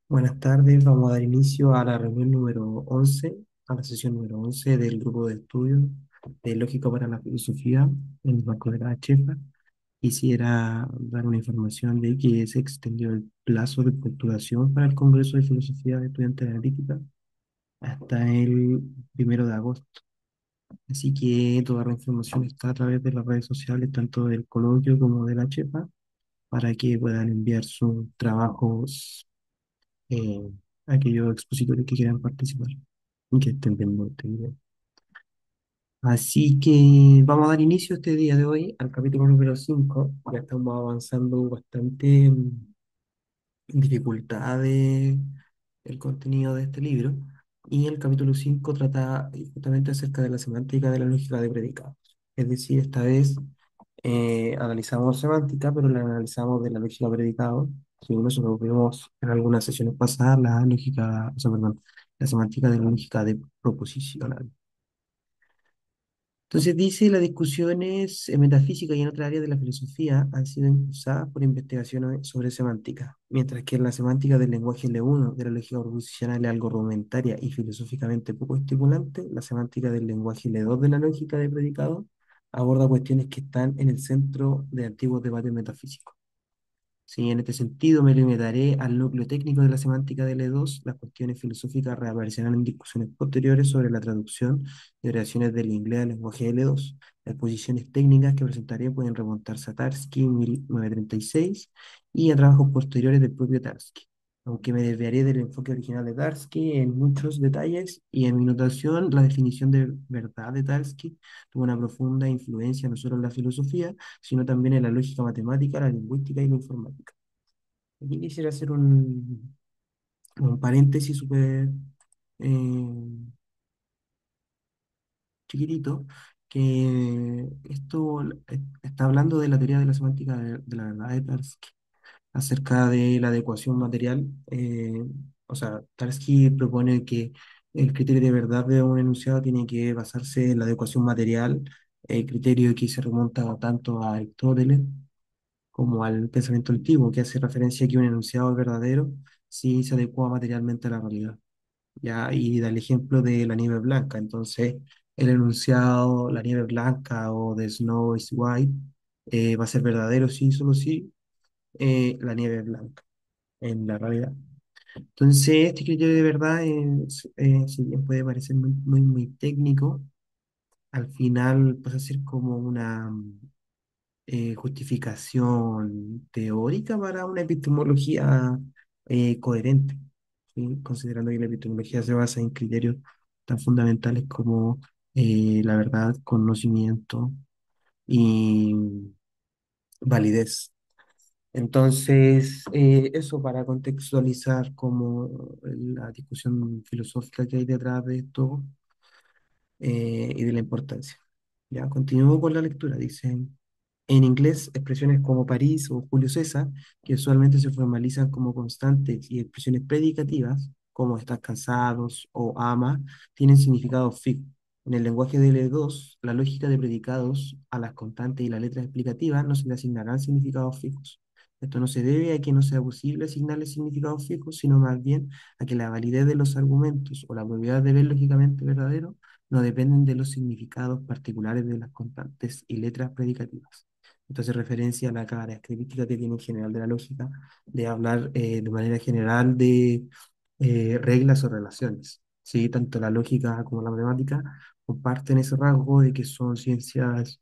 Buenas tardes, vamos a dar inicio a la reunión número 11, a la sesión número 11 del grupo de estudio de Lógica para la Filosofía en el marco de la CHEFA. Quisiera dar una información de que se extendió el plazo de postulación para el Congreso de Filosofía de Estudiantes de Analítica hasta el 1 de agosto. Así que toda la información está a través de las redes sociales, tanto del coloquio como de la CHEFA, para que puedan enviar sus trabajos eh, a aquellos expositores que quieran participar y que estén viendo este video. Así que vamos a dar inicio este día de hoy al capítulo número 5. Ya estamos avanzando bastante en dificultades el contenido de este libro. Y el capítulo 5 trata justamente acerca de la semántica de la lógica de predicados. Es decir, esta vez analizamos semántica, pero la analizamos de la lógica de predicados. Si nosotros vimos en algunas sesiones pasadas la lógica, o sea, perdón, la semántica de la lógica de proposicional. Entonces dice, las discusiones en metafísica y en otra área de la filosofía han sido impulsadas por investigaciones sobre semántica, mientras que en la semántica del lenguaje L1 de la lógica proposicional es algo rudimentaria y filosóficamente poco estimulante, la semántica del lenguaje L2 de la lógica de predicado aborda cuestiones que están en el centro de antiguos debates metafísicos. Sí, en este sentido me limitaré al núcleo técnico de la semántica de L2. Las cuestiones filosóficas reaparecerán en discusiones posteriores sobre la traducción de oraciones del inglés al lenguaje L2. Las posiciones técnicas que presentaré pueden remontarse a Tarski 1936 y a trabajos posteriores del propio Tarski, aunque me desviaré del enfoque original de Tarski en muchos detalles y en mi notación la definición de verdad de Tarski tuvo una profunda influencia no solo en la filosofía, sino también en la lógica matemática, la lingüística y la informática. Aquí quisiera hacer un paréntesis súper eh, chiquitito, que esto está hablando de la teoría de la semántica de la verdad de Tarski, acerca de la adecuación material. O sea, Tarski propone que el criterio de verdad de un enunciado tiene que basarse en la adecuación material, el criterio que se remonta tanto a Aristóteles como al pensamiento antiguo, que hace referencia a que un enunciado es verdadero si se adecua materialmente a la realidad. ¿Ya? Y da el ejemplo de la nieve blanca. Entonces, el enunciado, la nieve blanca o the snow is white, va a ser verdadero si, solo si la nieve es blanca en la realidad. Entonces, este criterio de verdad, si bien puede parecer muy técnico, al final pasa a ser como una justificación teórica para una epistemología coherente, ¿sí? Considerando que la epistemología se basa en criterios tan fundamentales como la verdad, conocimiento y validez. Entonces, eso para contextualizar como la discusión filosófica que hay detrás de esto y de la importancia. Ya, continúo con la lectura. Dice, en inglés, expresiones como París o Julio César, que usualmente se formalizan como constantes, y expresiones predicativas, como estás cansados o ama, tienen significado fijo. En el lenguaje de L2, la lógica de predicados a las constantes y las letras explicativas no se le asignarán significados fijos. Esto no se debe a que no sea posible asignarle significados fijos, sino más bien a que la validez de los argumentos o la probabilidad de ver lógicamente verdadero no dependen de los significados particulares de las constantes y letras predicativas. Esto hace referencia a la característica que tiene en general de la lógica de hablar de manera general de reglas o relaciones. ¿Sí? Tanto la lógica como la matemática comparten ese rasgo de que son ciencias,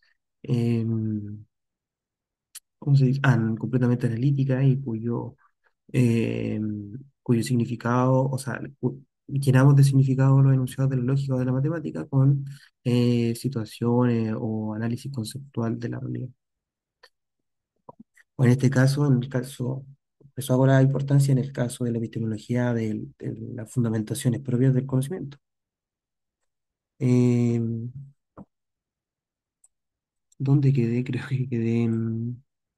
¿cómo se dice? Completamente analíticas y eh, cuyo significado, o sea, llenamos de significado los enunciados de la lógica o de la matemática con situaciones o análisis conceptual de la realidad. O en este caso, eso hago la importancia en el caso de la epistemología de las fundamentaciones propias del conocimiento. Eh, ¿Dónde quedé? Creo que quedé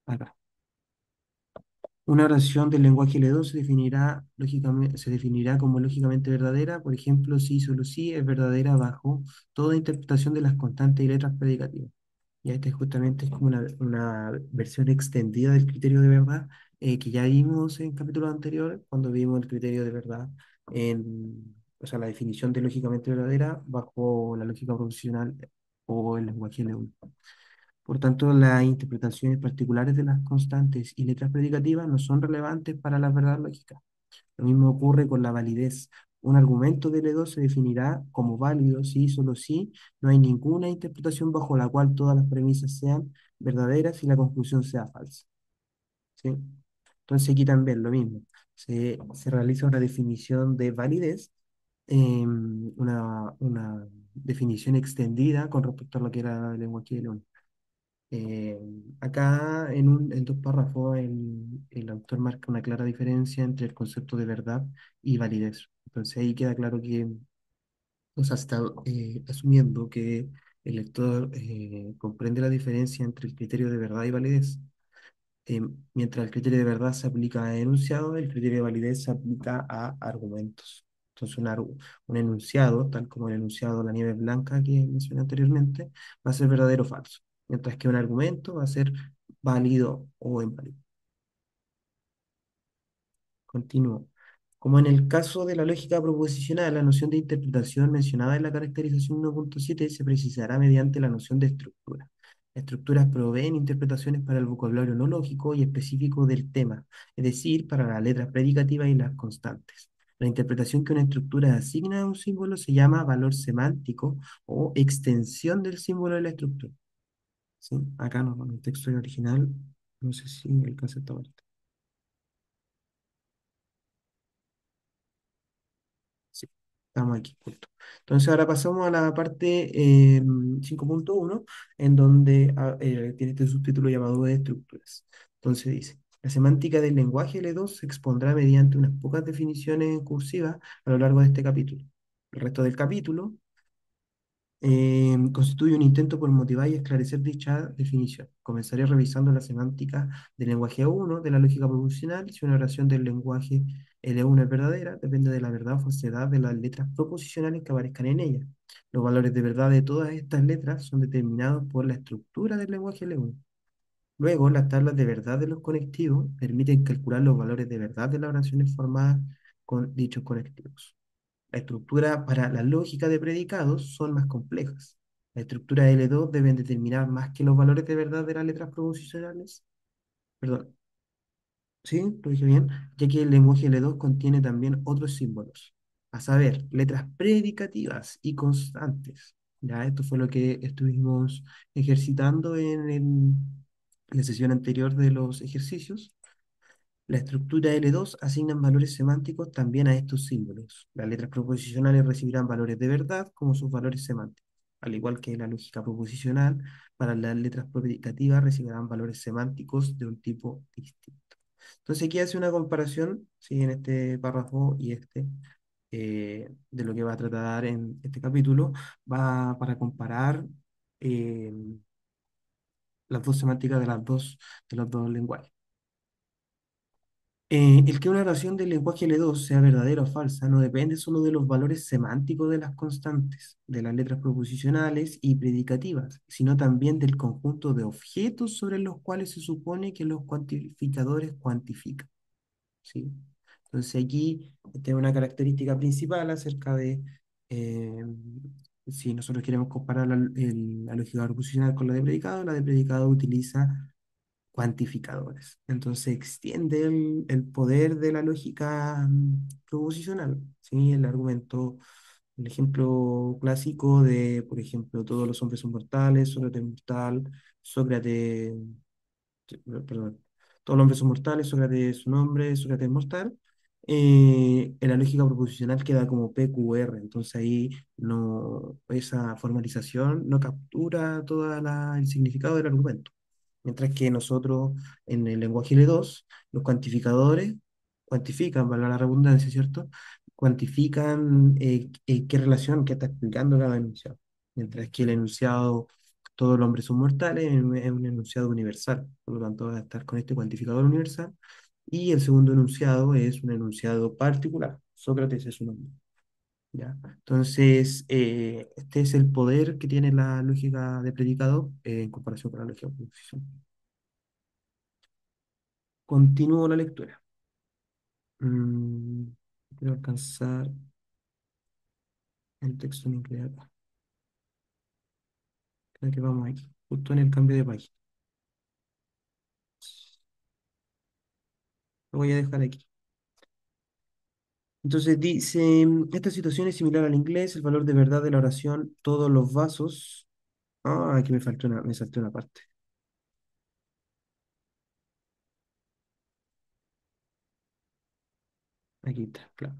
acá. Una oración del lenguaje L2 se definirá como lógicamente verdadera, por ejemplo, si solo sí es verdadera bajo toda interpretación de las constantes y letras predicativas. Ya esta justamente es como una versión extendida del criterio de verdad que ya vimos en capítulos anteriores, cuando vimos el criterio de verdad, o sea, la definición de lógicamente verdadera bajo la lógica proposicional o el lenguaje L1. Por tanto, las interpretaciones particulares de las constantes y letras predicativas no son relevantes para la verdad lógica. Lo mismo ocurre con la validez. Un argumento de L2 se definirá como válido si y solo si no hay ninguna interpretación bajo la cual todas las premisas sean verdaderas y la conclusión sea falsa. ¿Sí? Entonces aquí también lo mismo. Se realiza una definición de validez, una definición extendida con respecto a lo que era el lenguaje de León. Eh, Acá en dos párrafos el autor marca una clara diferencia entre el concepto de verdad y validez. Entonces ahí queda claro que, o sea, está asumiendo que el lector comprende la diferencia entre el criterio de verdad y validez. Mientras el criterio de verdad se aplica a enunciados, el criterio de validez se aplica a argumentos. Entonces, un enunciado, tal como el enunciado de la nieve blanca que mencioné anteriormente, va a ser verdadero o falso, mientras que un argumento va a ser válido o inválido. Continúo. Como en el caso de la lógica proposicional, la noción de interpretación mencionada en la caracterización 1.7 se precisará mediante la noción de estructura. Las estructuras proveen interpretaciones para el vocabulario no lógico y específico del tema, es decir, para las letras predicativas y las constantes. La interpretación que una estructura asigna a un símbolo se llama valor semántico o extensión del símbolo de la estructura. ¿Sí? Acá no, en el texto original, no sé si alcanza esta parte. Sí, estamos aquí, justo. Entonces ahora pasamos a la parte 5.1, en donde tiene este subtítulo llamado de estructuras. Entonces dice, la semántica del lenguaje L2 se expondrá mediante unas pocas definiciones cursivas a lo largo de este capítulo. El resto del capítulo constituye un intento por motivar y esclarecer dicha definición. Comenzaré revisando la semántica del lenguaje E1, de la lógica proposicional. Si una oración del lenguaje L1 es verdadera, depende de la verdad o falsedad de las letras proposicionales que aparezcan en ella. Los valores de verdad de todas estas letras son determinados por la estructura del lenguaje L1. Luego, las tablas de verdad de los conectivos permiten calcular los valores de verdad de las oraciones formadas con dichos conectivos. La estructura para la lógica de predicados son más complejas. La estructura L2 deben determinar más que los valores de verdad de las letras proposicionales. Perdón, ¿sí? Lo dije bien, ya que el lenguaje L2 contiene también otros símbolos, a saber, letras predicativas y constantes. Ya, esto fue lo que estuvimos ejercitando en la sesión anterior de los ejercicios. La estructura L2 asignan valores semánticos también a estos símbolos. Las letras proposicionales recibirán valores de verdad como sus valores semánticos. Al igual que la lógica proposicional, para las letras predicativas recibirán valores semánticos de un tipo distinto. Entonces aquí hace una comparación, ¿sí? En este párrafo y de lo que va a tratar en este capítulo, va para comparar eh, las dos semánticas de los dos lenguajes. El que una oración del lenguaje L2 sea verdadera o falsa no depende solo de los valores semánticos de las constantes, de las letras proposicionales y predicativas, sino también del conjunto de objetos sobre los cuales se supone que los cuantificadores cuantifican. ¿Sí? Entonces aquí tengo una característica principal acerca de eh, si nosotros queremos comparar la lógica proposicional con la de predicado utiliza cuantificadores. Entonces extiende el poder de la lógica proposicional, ¿sí? El argumento, el ejemplo clásico de, por ejemplo, todos los hombres son mortales, Sócrates es mortal, Sócrates, perdón, todos los hombres son mortales, Sócrates es un hombre, Sócrates es mortal. En la lógica proposicional queda como PQR, entonces ahí no, esa formalización no captura todo el significado del argumento. Mientras que nosotros en el lenguaje L2, los cuantificadores cuantifican, valga la redundancia, ¿cierto? Cuantifican qué relación que está explicando cada enunciado. Mientras que el enunciado, todos los hombres son mortales, es un enunciado universal, por lo tanto va a estar con este cuantificador universal. Y el segundo enunciado es un enunciado particular. Sócrates es un hombre. ¿Ya? Entonces, este es el poder que tiene la lógica de predicado en comparación con la lógica de proposición. Continúo la lectura. Mm, Quiero alcanzar el texto en inglés acá. Creo que vamos aquí, justo en el cambio de página. Lo voy a dejar aquí. Entonces dice, esta situación es similar al inglés, el valor de verdad de la oración, todos los vasos. Ah, aquí me saltó una parte. Aquí está, claro.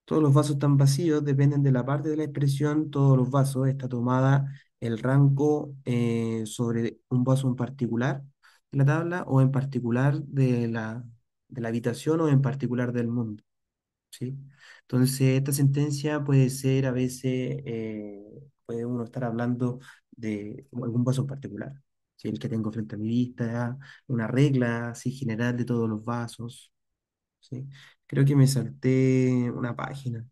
Todos los vasos están vacíos, dependen de la parte de la expresión, todos los vasos, está tomada el rango sobre un vaso en particular de la tabla o en particular de la habitación o en particular del mundo. ¿Sí? Entonces, esta sentencia puede ser a veces, puede uno estar hablando de algún vaso en particular. ¿Sí? El que tengo frente a mi vista, una regla así general de todos los vasos. ¿Sí? Creo que me salté una página,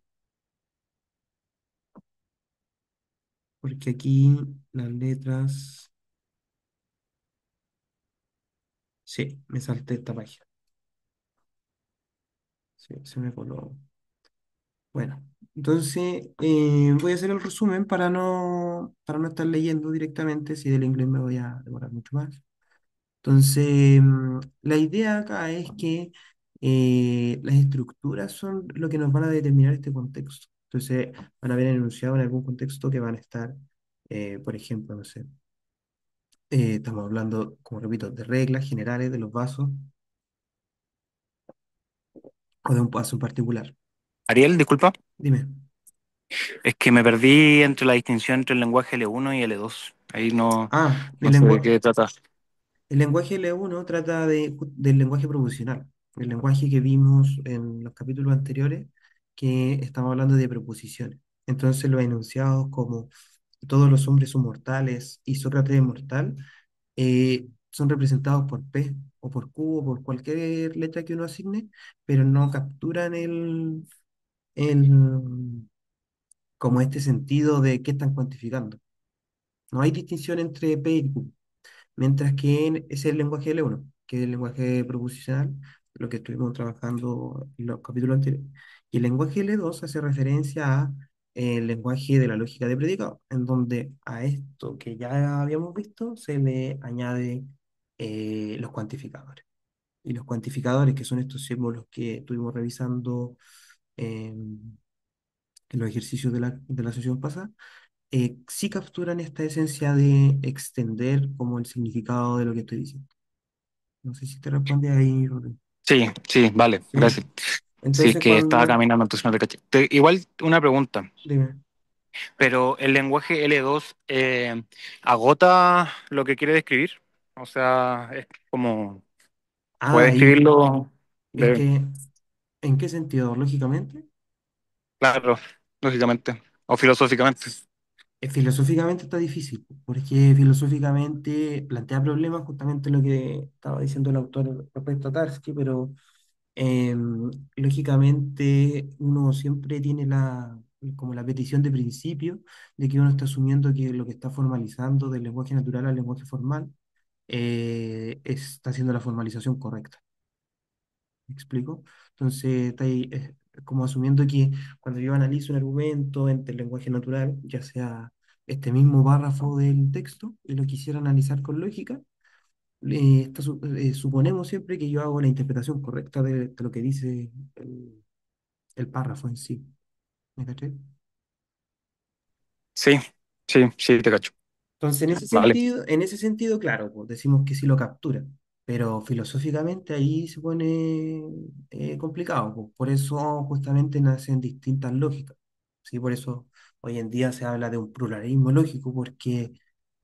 porque aquí las letras, sí, me salté esta página. Sí, se me coló. Bueno, entonces voy a hacer el resumen para no estar leyendo directamente, si del inglés me voy a demorar mucho más. Entonces, la idea acá es que las estructuras son lo que nos van a determinar este contexto. Entonces, van a haber enunciado en algún contexto que van a estar, por ejemplo, no sé, estamos hablando, como repito, de reglas generales de los vasos o de un vaso en particular. Ariel, disculpa, Dime. es que me perdí entre la distinción entre el lenguaje L1 y L2. Ahí no, Ah, no sé de qué trata. el lenguaje L1 trata del lenguaje proposicional, el lenguaje que vimos en los capítulos anteriores, que estamos hablando de preposiciones. Entonces, los enunciados como todos los hombres son mortales y Sócrates es mortal, son representados por P o por Q o por cualquier letra que uno asigne, pero no capturan el, como este sentido de qué están cuantificando. No hay distinción entre P y Q. Mientras que es el lenguaje L1, que es el lenguaje proposicional, lo que estuvimos trabajando en los capítulos anteriores. Y el lenguaje L2 hace referencia a el lenguaje de la lógica de predicado, en donde a esto que ya habíamos visto se le añade los cuantificadores. Y los cuantificadores, que son estos símbolos que estuvimos revisando en los ejercicios de la sesión pasada, sí capturan esta esencia de extender como el significado de lo que estoy diciendo. No sé si te responde ahí, Rodrigo. Sí, sí, vale, ¿Sí? gracias. Sí, es Entonces, que estaba cuando... caminando, entonces no te caché. Igual una pregunta, Dime. pero el lenguaje L2 agota lo que quiere describir. O sea, es como, puede Ah, ahí. escribirlo Es de, que, ¿en qué sentido? Lógicamente. claro, lógicamente, o filosóficamente. Filosóficamente está difícil, porque filosóficamente plantea problemas, justamente lo que estaba diciendo el autor respecto a Tarski, pero lógicamente uno siempre tiene como la petición de principio de que uno está asumiendo que lo que está formalizando del lenguaje natural al lenguaje formal está haciendo la formalización correcta. ¿Me explico? Entonces, está ahí, como asumiendo que cuando yo analizo un argumento entre el lenguaje natural, ya sea este mismo párrafo del texto, y lo quisiera analizar con lógica, suponemos siempre que yo hago la interpretación correcta de lo que dice el párrafo en sí. ¿Me caché? Sí, sí, sí, te cacho. Entonces, Vale. en ese sentido, claro, pues, decimos que sí lo captura, pero filosóficamente ahí se pone complicado, pues. Por eso justamente nacen distintas lógicas, ¿sí? Por eso hoy en día se habla de un pluralismo lógico, porque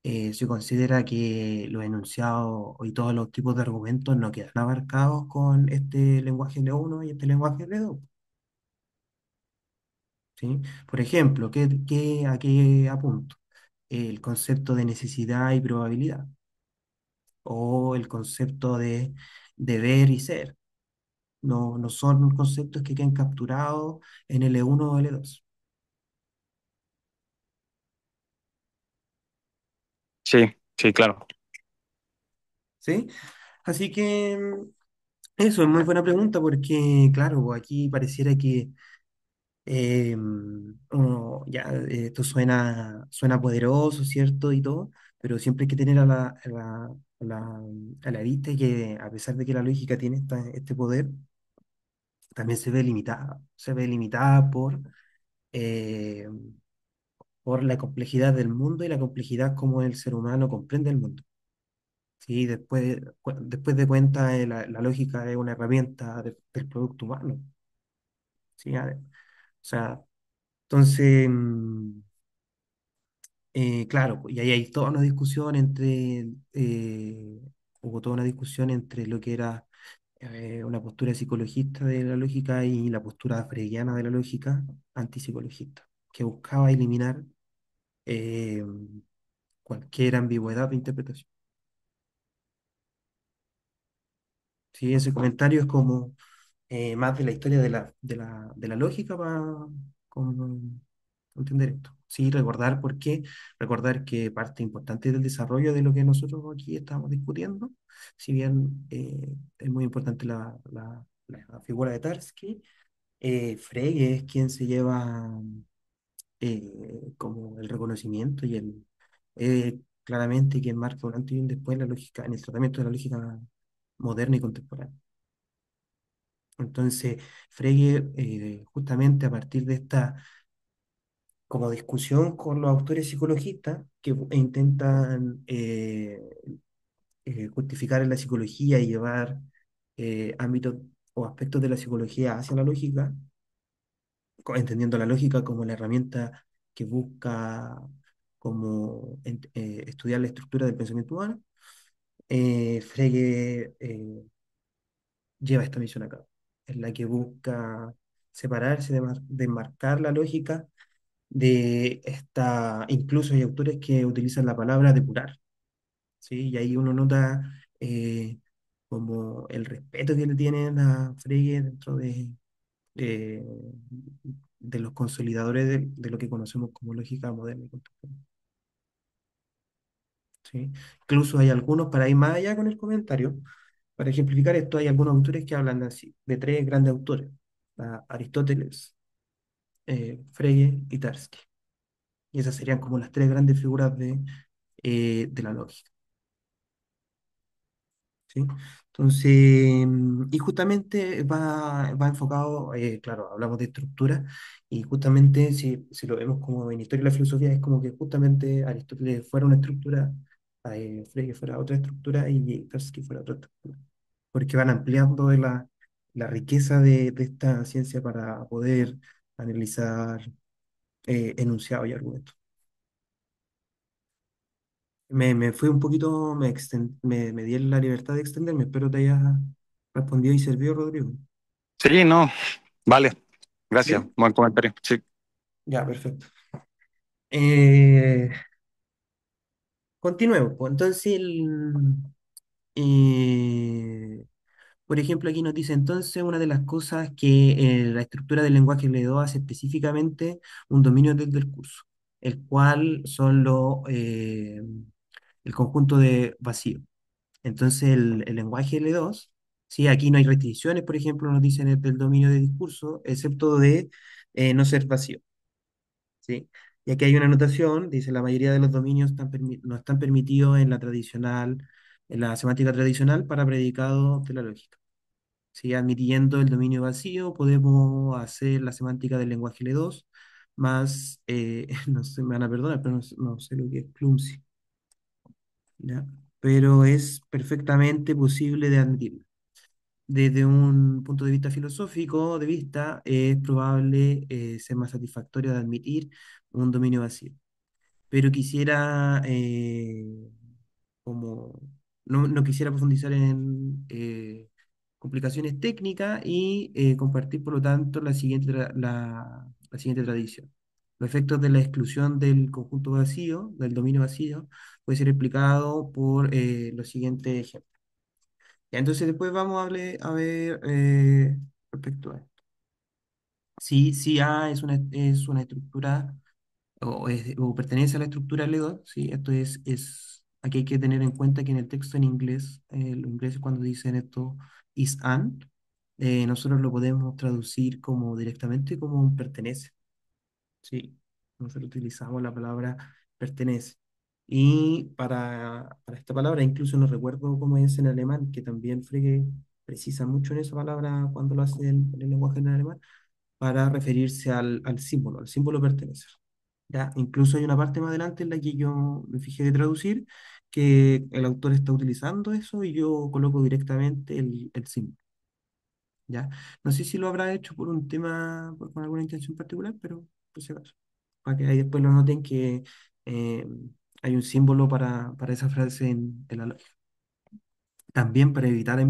se considera que los enunciados y todos los tipos de argumentos no quedan abarcados con este lenguaje L1 y este lenguaje L2, ¿sí? Por ejemplo, a qué apunto? El concepto de necesidad y probabilidad, o el concepto de deber y ser. No, no son conceptos que queden capturados en L1 o L2. Sí, sí, claro. ¿Sí? Así que Eso es muy buena pregunta porque, claro, pues aquí pareciera que esto suena poderoso, ¿cierto? Y todo, pero siempre hay que tener a la vista que a pesar de que la lógica tiene este poder, también se ve limitada eh, por la complejidad del mundo y la complejidad como el ser humano comprende el mundo. Sí, después de cuenta, la lógica es una herramienta del producto humano. ¿Sí? O sea, entonces, claro, pues, y ahí hay toda una discusión hubo toda una discusión entre lo que era una postura psicologista de la lógica y la postura freudiana de la lógica antipsicologista, que buscaba eliminar eh, cualquier ambigüedad de interpretación. Sí, ese comentario es como más de la historia de la lógica para como entender esto. Sí, recordar por qué, recordar que parte importante del desarrollo de lo que nosotros aquí estamos discutiendo, si bien es muy importante la figura de Tarski, Frege es quien se lleva como el reconocimiento y claramente quien marca un antes y un después en la lógica, en el tratamiento de la lógica moderna y contemporánea. Entonces, Frege, justamente a partir de esta como discusión con los autores psicologistas que intentan justificar en la psicología y llevar ámbitos o aspectos de la psicología hacia la lógica, entendiendo la lógica como la herramienta que busca como estudiar la estructura del pensamiento humano. Frege lleva esta misión a cabo, en la que busca separarse, de marcar la lógica de esta, incluso hay autores que utilizan la palabra depurar, ¿sí? Y ahí uno nota como el respeto que le tienen a Frege dentro de, de los consolidadores de lo que conocemos como lógica moderna y contemporánea, ¿sí? Incluso hay algunos, para ir más allá con el comentario, para ejemplificar esto, hay algunos autores que hablan así, de tres grandes autores, Aristóteles, Frege y Tarski. Y esas serían como las tres grandes figuras de la lógica. ¿Sí? Entonces, y justamente va enfocado, claro, hablamos de estructura, y justamente si lo vemos como en historia de la filosofía, es como que justamente Aristóteles fuera una estructura, Frege fuera otra estructura y Tarski fuera otra estructura, porque van ampliando la riqueza de esta ciencia para poder analizar enunciados y argumentos. Me fui un poquito, me di la libertad de extenderme, espero te haya respondido y servido, Rodrigo. Sí, no, vale, gracias, ¿Sí? buen comentario. Sí. Ya, perfecto. Eh, Continuemos, pues. Entonces, eh, por ejemplo, aquí nos dice entonces una de las cosas que la estructura del lenguaje le da hace específicamente un dominio del discurso, el cual son el conjunto de vacíos. Entonces, el lenguaje L2, ¿sí? Aquí no hay restricciones, por ejemplo, nos dicen del dominio de discurso, excepto de no ser vacío, ¿sí? Y aquí hay una anotación, dice, la mayoría de los dominios no están permitidos en la semántica tradicional para predicados de la lógica. ¿Sí? Admitiendo el dominio vacío, podemos hacer la semántica del lenguaje L2, más, no sé, me van a perdonar, pero no sé lo que es Clumsy, ¿ya? Pero es perfectamente posible de admitir. Desde un punto de vista filosófico, es probable ser más satisfactorio de admitir un dominio vacío. Pero quisiera, como, no quisiera profundizar en complicaciones técnicas y compartir, por lo tanto, la siguiente tradición. Los efectos de la exclusión del conjunto vacío, del dominio vacío, puede ser explicado por los siguientes ejemplos. Ya, entonces después vamos a ver respecto a esto. Si A es una estructura o pertenece a la estructura L2, ¿sí? Aquí hay que tener en cuenta que en el texto en inglés, los ingleses cuando dicen esto is an, nosotros lo podemos traducir como directamente como un pertenece. Sí, nosotros utilizamos la palabra pertenece. Y para esta palabra, incluso no recuerdo cómo es en alemán, que también Frege precisa mucho en esa palabra cuando lo hace en el lenguaje en alemán, para referirse al símbolo pertenecer. ¿Ya? Incluso hay una parte más adelante en la que yo me fijé de traducir, que el autor está utilizando eso y yo coloco directamente el símbolo. ¿Ya? No sé si lo habrá hecho por un tema, con alguna intención particular, pero por si acaso. Para que ahí después lo noten que eh, hay un símbolo para esa frase en la lógica. También para evitar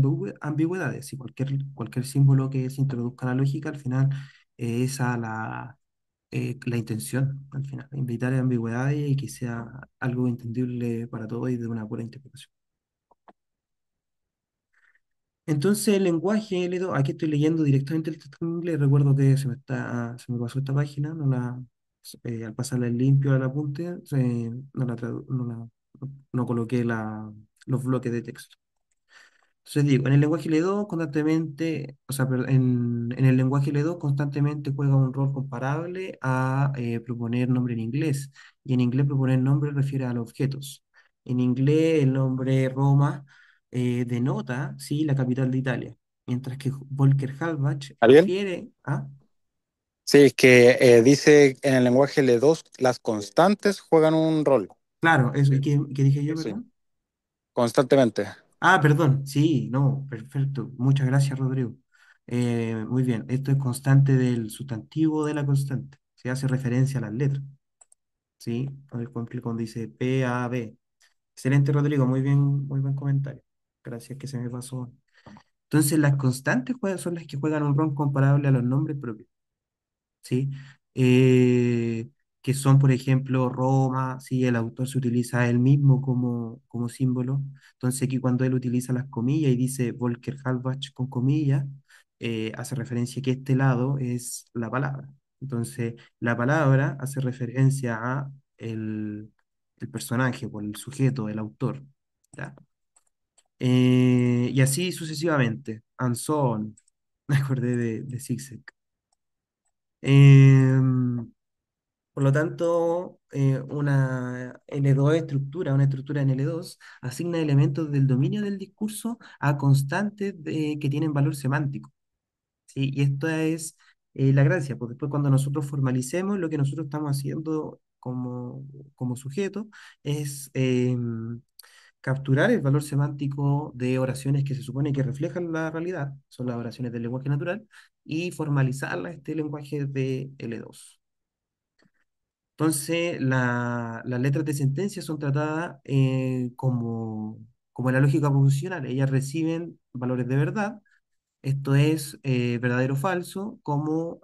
ambigüedades, si cualquier símbolo que se introduzca a la lógica, al final esa la intención, al final, evitar ambigüedades y que sea algo entendible para todos y de una buena interpretación. Entonces, el lenguaje, aquí estoy leyendo directamente el texto en inglés. Recuerdo que se me pasó esta página, al pasarla en limpio al apunte, no coloqué los bloques de texto. Entonces digo, en el lenguaje L2 constantemente, o sea, en el lenguaje L2 constantemente juega un rol comparable a proponer nombre en inglés. Y en inglés proponer nombre refiere a los objetos. En inglés el nombre Roma denota, sí, la capital de Italia. Mientras que Volker Halbach ¿Ariel? refiere a... Sí, es que dice en el lenguaje L2 las constantes juegan un rol. Claro, eso, ¿y qué dije yo, Sí, perdón? constantemente. Ah, perdón, sí, no, perfecto. Muchas gracias, Rodrigo. Muy bien, esto es constante del sustantivo de la constante. Se hace referencia a las letras, ¿sí? Por ejemplo, cuando dice P, A, B. Excelente, Rodrigo, muy buen comentario. Gracias que se me pasó. Entonces, las constantes son las que juegan un rol comparable a los nombres propios. ¿Sí? Eh, que son, por ejemplo, Roma, ¿sí? El autor se utiliza a él mismo como símbolo. Entonces, aquí cuando él utiliza las comillas y dice Volker Halbach con comillas, hace referencia a que este lado es la palabra. Entonces, la palabra hace referencia a el personaje, o el sujeto, el autor. ¿Ya? Y así sucesivamente. And so on. Me acordé de Zigzag. Em, por lo tanto, una estructura en L2, asigna elementos del dominio del discurso a constantes que tienen valor semántico. ¿Sí? Y esto es la gracia, porque después cuando nosotros formalicemos, lo que nosotros estamos haciendo como sujeto es capturar el valor semántico de oraciones que se supone que reflejan la realidad, son las oraciones del lenguaje natural, y formalizarlas a este lenguaje de L2. Entonces, las letras de sentencia son tratadas como en la lógica proposicional. Ellas reciben valores de verdad, esto es verdadero o falso, como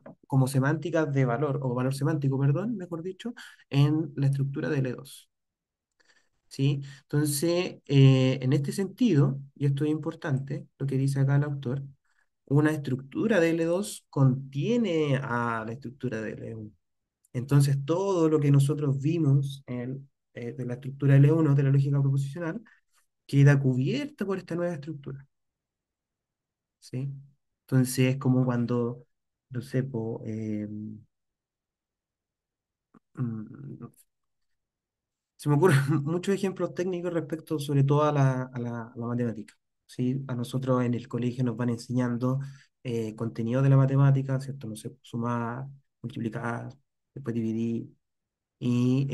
semánticas de valor, o valor semántico, perdón, mejor dicho, en la estructura de L2. ¿Sí? Entonces, en este sentido, y esto es importante, lo que dice acá el autor, una estructura de L2 contiene a la estructura de L1. Entonces, todo lo que nosotros vimos de la estructura L1 de la lógica proposicional queda cubierta por esta nueva estructura, ¿sí? Entonces, es como cuando, no sé, mm, se me ocurren muchos ejemplos técnicos respecto sobre todo a la matemática, ¿sí? A nosotros en el colegio nos van enseñando contenido de la matemática, ¿cierto? No sé, sumar, multiplicar, después dividir, y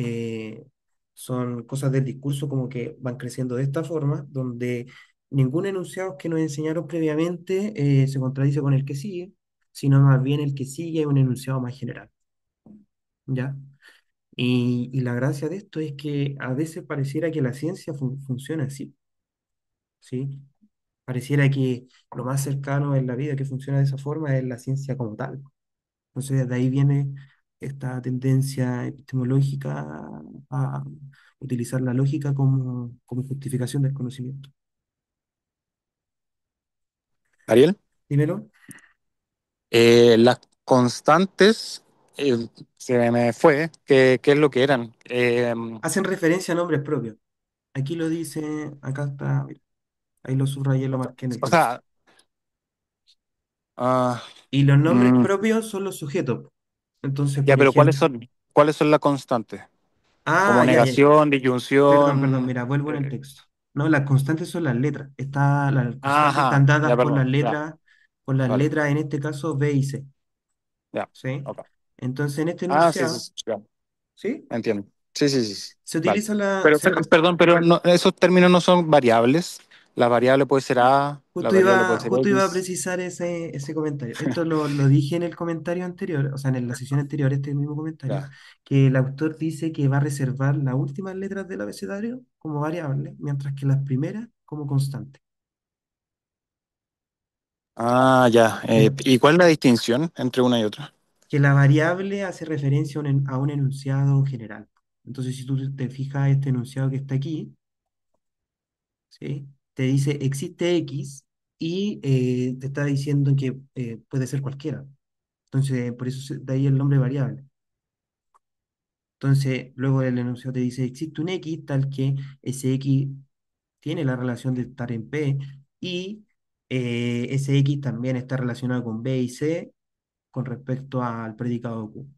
son cosas del discurso como que van creciendo de esta forma, donde ningún enunciado que nos enseñaron previamente se contradice con el que sigue, sino más bien el que sigue es un enunciado más general, ¿ya? Y la gracia de esto es que a veces pareciera que la ciencia funciona así, ¿sí? Pareciera que lo más cercano en la vida que funciona de esa forma es la ciencia como tal. Entonces, de ahí viene esta tendencia epistemológica a utilizar la lógica como justificación del conocimiento. ¿Ariel? Dímelo. Las constantes, eh, se me fue, ¿qué es lo que eran? Hacen referencia a nombres propios. Aquí lo dice, acá está, mira, ahí lo subrayé, lo marqué en el O sea, texto. Ah, Y los nombres mm, propios son los sujetos. Entonces, ya, por pero ejemplo, cuáles son las constantes? Como ya, ya. negación, Perdón, disyunción. mira, vuelvo en el texto. No, las constantes son las letras. Las constantes están Ajá, dadas ya, perdón, ya, por las vale, letras, en este caso B y C, ya, ¿sí? ok. Entonces, en este Ah, sí, sí, enunciado, sí, ya, ¿sí? entiendo. Sí, sí, sí, sí, Se vale. utiliza la... Pero, perdón, pero esos términos no son variables. La variable puede ser A, la variable puede ser Justo iba a X. precisar ese comentario. Esto lo dije en el comentario anterior, o sea, en la sesión anterior, este mismo comentario, Ya. que el autor dice que va a reservar las últimas letras del abecedario como variable, mientras que las primeras como constante. Ah, ya. En- ¿Y cuál es la distinción entre una y otra? que la variable hace referencia a un enunciado general. Entonces, si tú te fijas este enunciado que está aquí, ¿sí? Te dice existe X y te está diciendo que puede ser cualquiera. Entonces, por eso de ahí el nombre variable. Entonces, luego el enunciado te dice existe un X tal que ese X tiene la relación de estar en P y ese X también está relacionado con B y C con respecto al predicado Q.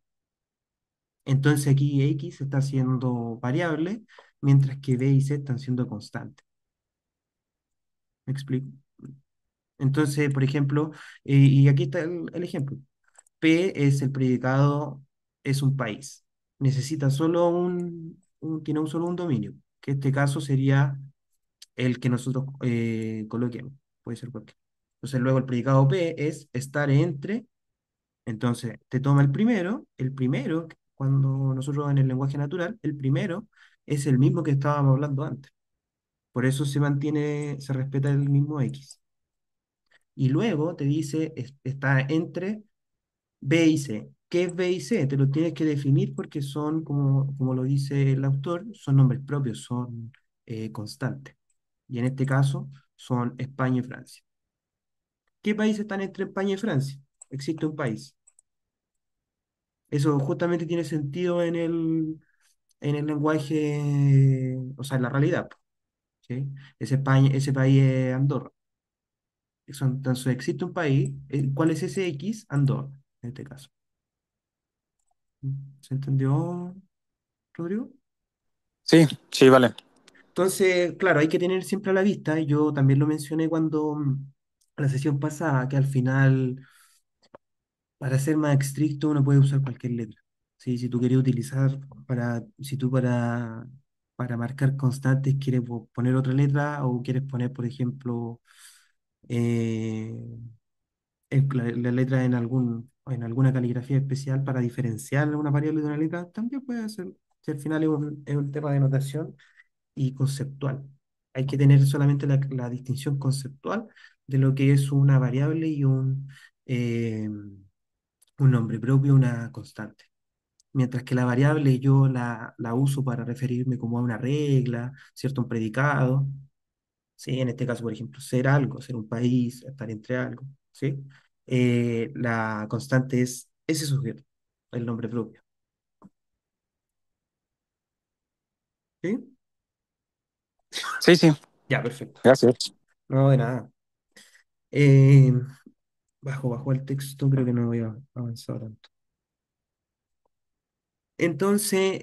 Entonces aquí X está siendo variable, mientras que B y C están siendo constantes. ¿Me explico? Entonces, por ejemplo, y aquí está el ejemplo. P es el predicado, es un país. Necesita solo tiene un solo un dominio, que en este caso sería el que nosotros coloquemos. Puede ser cualquiera. Entonces, luego el predicado P es estar entre. Entonces, te toma el primero, cuando nosotros en el lenguaje natural, el primero es el mismo que estábamos hablando antes. Por eso se mantiene, se respeta el mismo X. Y luego te dice, está entre B y C. ¿Qué es B y C? Te lo tienes que definir porque son, como lo dice el autor, son nombres propios, son constantes. Y en este caso son España y Francia. ¿Qué países están entre España y Francia? Existe un país. Eso justamente tiene sentido en el lenguaje, o sea, en la realidad, po, ¿sí? Ese país es Andorra. Entonces, existe un país, ¿cuál es ese X? Andorra, en este caso. ¿Se entendió, Rodrigo? Sí, sí, vale. Entonces, claro, hay que tener siempre a la vista, y yo también lo mencioné cuando la sesión pasada, que al final, para ser más estricto, uno puede usar cualquier letra. ¿Sí? Si tú quieres utilizar, si tú para marcar constantes quieres poner otra letra o quieres poner, por ejemplo, eh, la letra en alguna caligrafía especial para diferenciar una variable de una letra, también puede ser. Si al final es un tema de notación y conceptual. Hay que tener solamente la distinción conceptual de lo que es una variable y un nombre propio, una constante. Mientras que la variable yo la uso para referirme como a una regla, ¿cierto? Un predicado, ¿sí? En este caso, por ejemplo, ser algo, ser un país, estar entre algo, ¿sí? La constante es ese sujeto, el nombre propio, ¿sí? Sí, sí, Ya, perfecto. gracias. No, de nada. Eh, bajo el texto, creo que no voy a avanzar tanto. Entonces,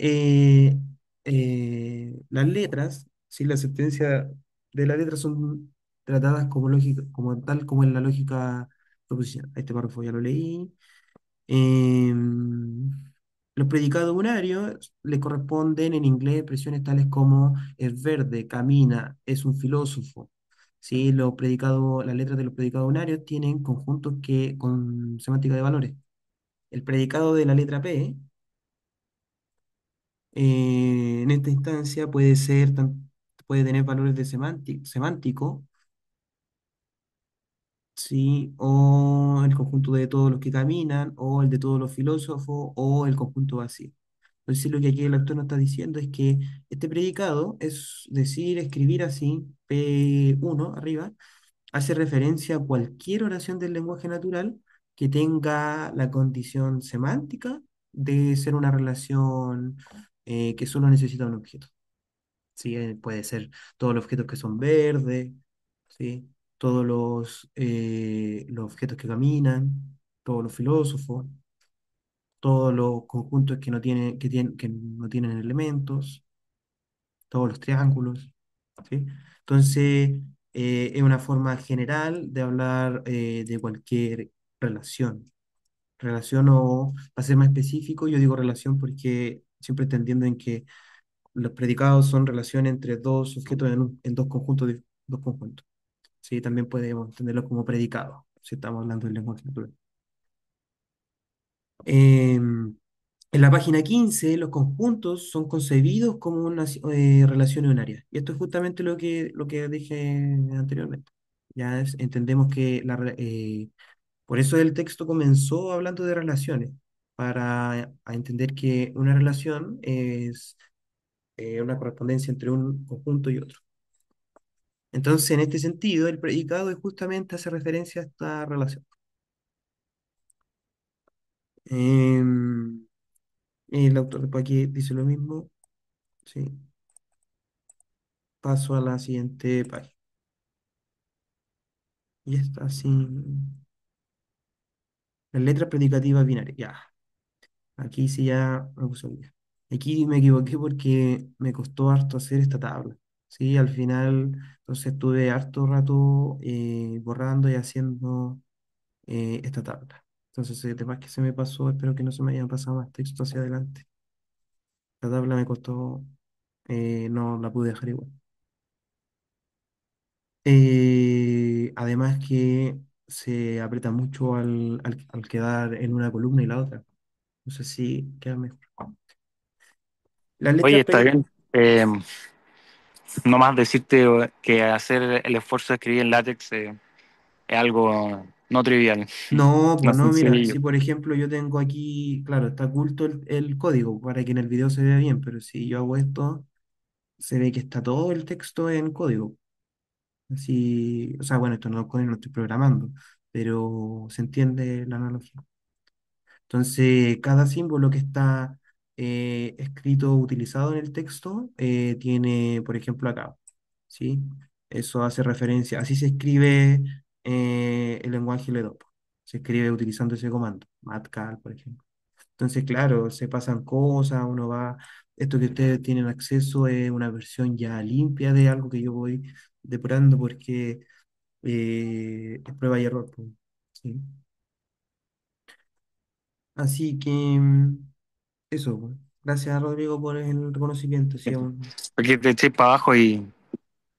las letras, ¿sí? La existencia de las letras son tratadas como lógica, como tal como en la lógica proposicional. Este párrafo ya lo leí. Los predicados unarios le corresponden en inglés expresiones tales como es verde, camina, es un filósofo. ¿Sí? Las letras de los predicados unarios tienen conjuntos con semántica de valores. El predicado de la letra P, en esta instancia, puede tener valores de semántico, ¿sí? O el conjunto de todos los que caminan, o el de todos los filósofos, o el conjunto vacío. Entonces, lo que aquí el autor nos está diciendo es que este predicado, es decir, escribir así, P1 arriba, hace referencia a cualquier oración del lenguaje natural que tenga la condición semántica de ser una relación que solo necesita un objeto. ¿Sí? Puede ser todos los objetos que son verdes, ¿sí? los objetos que caminan, todos los filósofos, todos los conjuntos que no tienen elementos, todos los triángulos, ¿sí? Entonces, es una forma general de hablar de cualquier relación. Relación o, para ser más específico, yo digo relación porque siempre entendiendo en que los predicados son relaciones entre dos objetos en dos conjuntos, dos conjuntos. Sí, también podemos entenderlo como predicado, si estamos hablando del lenguaje natural. En la página 15 los conjuntos son concebidos como unas relaciones unarias. Y esto es justamente lo que dije anteriormente. Entendemos que por eso el texto comenzó hablando de relaciones, para a entender que una relación es una correspondencia entre un conjunto y otro. Entonces, en este sentido, el predicado es justamente hace referencia a esta relación. Em, el autor después aquí dice lo mismo. Sí, paso a la siguiente página. Y está así. Las letras predicativas binarias. Ya, aquí sí ya me puse al día. Aquí me equivoqué porque me costó harto hacer esta tabla. Sí, al final, entonces estuve harto rato borrando y haciendo esta tabla. Entonces, el tema que se me pasó, espero que no se me hayan pasado más texto hacia adelante. La tabla me costó, no la pude dejar igual. Además que se aprieta mucho al quedar en una columna y la otra. No sé si queda mejor. Las Oye, letras está bien. No más decirte que hacer el esfuerzo de escribir en látex es algo no trivial, No, no pues es no, mira, sencillo. si por ejemplo yo tengo aquí, claro, está oculto el código para que en el video se vea bien, pero si yo hago esto, se ve que está todo el texto en código. Así, o sea, bueno, esto no lo código, no estoy programando, pero se entiende la analogía. Entonces, cada símbolo que está escrito, utilizado en el texto, tiene, por ejemplo, acá, ¿sí? Eso hace referencia, así se escribe el lenguaje LEDOP. Se escribe utilizando ese comando, matcal, por ejemplo. Entonces, claro, se pasan cosas, uno va, esto que ustedes tienen acceso es una versión ya limpia de algo que yo voy depurando porque es prueba y error, pues, ¿sí? Así que eso, pues. Gracias, Rodrigo, por el reconocimiento. Sí, Aquí te eché para abajo y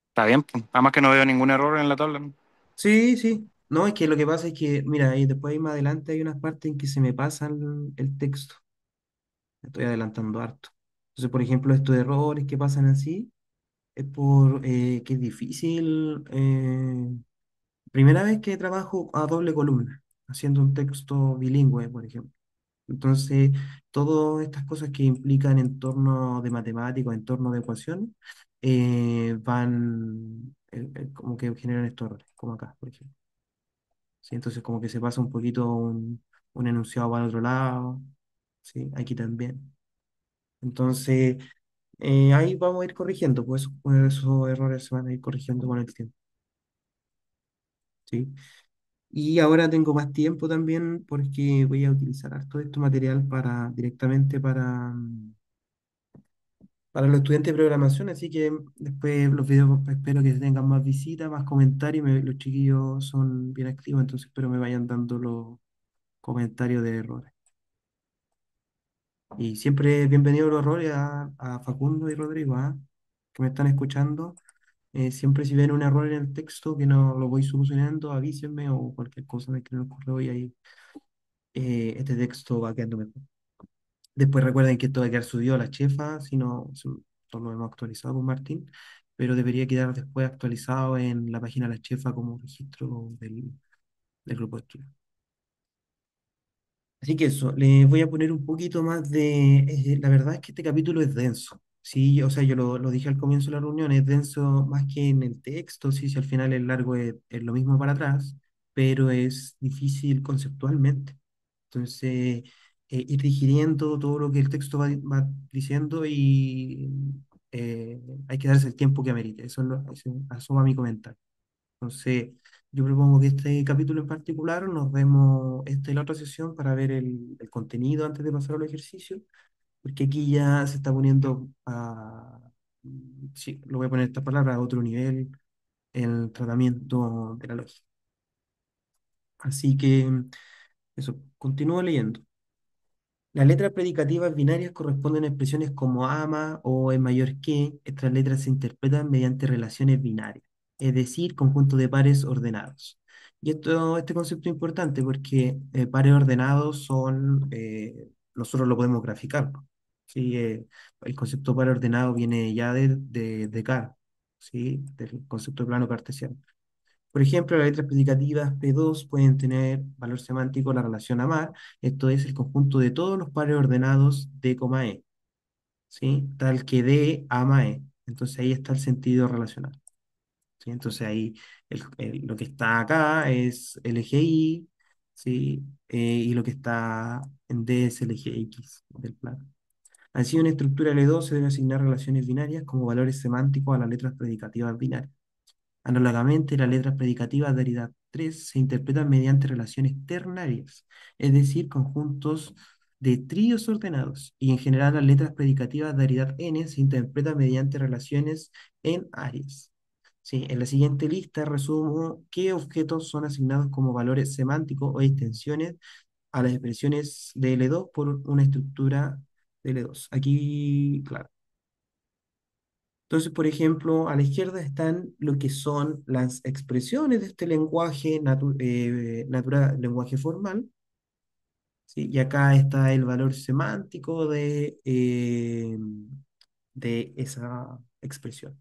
está bien, pues. Además que no veo ningún error en la tabla. sí, sí. No, es que lo que pasa es que, mira, ahí después ahí más adelante hay unas partes en que se me pasa el texto. Estoy adelantando harto. Entonces, por ejemplo, estos errores que pasan así, es por que es difícil. Primera vez que trabajo a doble columna, haciendo un texto bilingüe, por ejemplo. Entonces, todas estas cosas que implican entorno de matemáticos, entorno de ecuaciones, como que generan estos errores, como acá, por ejemplo. ¿Sí? Entonces, como que se pasa un poquito un enunciado para el otro lado, ¿sí? Aquí también. Entonces, ahí vamos a ir corrigiendo, pues esos errores se van a ir corrigiendo con el tiempo, ¿sí? Y ahora tengo más tiempo también porque voy a utilizar todo este material directamente para los estudiantes de programación, así que después los videos espero que tengan más visitas, más comentarios, los chiquillos son bien activos, entonces espero me vayan dando los comentarios de errores. Y siempre bienvenidos los errores a Facundo y Rodrigo, ¿ah? Que me están escuchando. Siempre si ven un error en el texto que no lo voy solucionando, avísenme o cualquier cosa me escriben en el correo y ahí este texto va quedando mejor. Después recuerden que esto va a quedar subido a la chefa, si no lo hemos actualizado con Martín, pero debería quedar después actualizado en la página de la chefa como registro del grupo de estudio. Así que eso, les voy a poner un poquito más la verdad es que este capítulo es denso. Sí, o sea, yo lo dije al comienzo de la reunión, es denso más que en el texto, sí, si al final el largo es lo mismo para atrás, pero es difícil conceptualmente. Entonces, ir digiriendo todo lo que el texto va diciendo y hay que darse el tiempo que amerite. Eso va mi comentario. Entonces, yo propongo que este capítulo en particular nos vemos esta y la otra sesión para ver el contenido antes de pasar al ejercicio, porque aquí ya se está poniendo a, sí, lo voy a poner esta palabra, a otro nivel el tratamiento de la lógica. Así que eso, continúo leyendo. Las letras predicativas binarias corresponden a expresiones como ama o es mayor que. Estas letras se interpretan mediante relaciones binarias, es decir, conjuntos de pares ordenados. Y este concepto es importante porque pares ordenados son, nosotros lo podemos graficar, ¿no? Sí, el concepto de par ordenado viene ya de Descartes, ¿sí? Del concepto de plano cartesiano. Por ejemplo, las letras predicativas P2 pueden tener valor semántico la relación amar, esto es el conjunto de todos los pares ordenados D, E, ¿sí? Tal que D ama E. Entonces ahí está el sentido relacional, ¿sí? Entonces ahí lo que está acá es el eje Y, ¿sí? Y lo que está en D es el eje X del plano. Así, una estructura L2 se debe asignar relaciones binarias como valores semánticos a las letras predicativas binarias. Análogamente, las letras predicativas de aridad 3 se interpretan mediante relaciones ternarias, es decir, conjuntos de tríos ordenados, y en general las letras predicativas de aridad n se interpretan mediante relaciones en áreas. Sí, en la siguiente lista resumo qué objetos son asignados como valores semánticos o extensiones a las expresiones de L2 por una estructura de L2. Aquí, claro. Entonces, por ejemplo, a la izquierda están lo que son las expresiones de este lenguaje natural, lenguaje formal, ¿sí? Y acá está el valor semántico de esa expresión.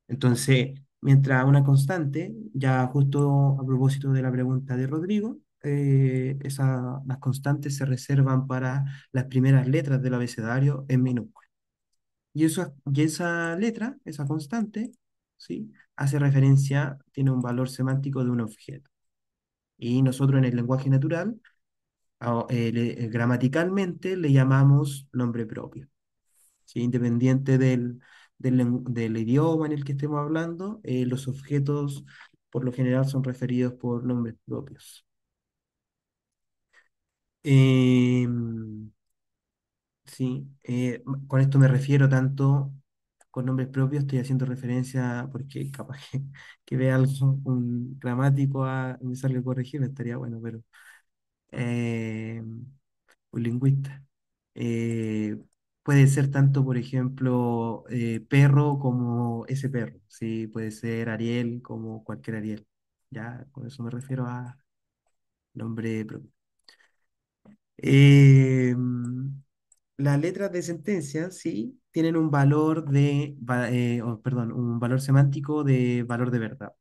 Entonces, mientras una constante, ya justo a propósito de la pregunta de Rodrigo, las constantes se reservan para las primeras letras del abecedario en minúscula. Y esa letra, esa constante, ¿sí? Hace referencia, tiene un valor semántico de un objeto. Y nosotros en el lenguaje natural, gramaticalmente, le llamamos nombre propio, ¿sí? Independiente del idioma en el que estemos hablando, los objetos por lo general son referidos por nombres propios. Em, Sí, con esto me refiero tanto con nombres propios, estoy haciendo referencia porque capaz que vea algo, un gramático me salga a corregirme, estaría bueno, pero eh, un lingüista. Eh, Puede ser tanto, por ejemplo, perro como ese perro, sí, puede ser Ariel como cualquier Ariel. Ya, con eso me refiero a nombre propio. Eh, las letras de sentencia, sí, tienen un valor perdón, un valor semántico de valor de verdad,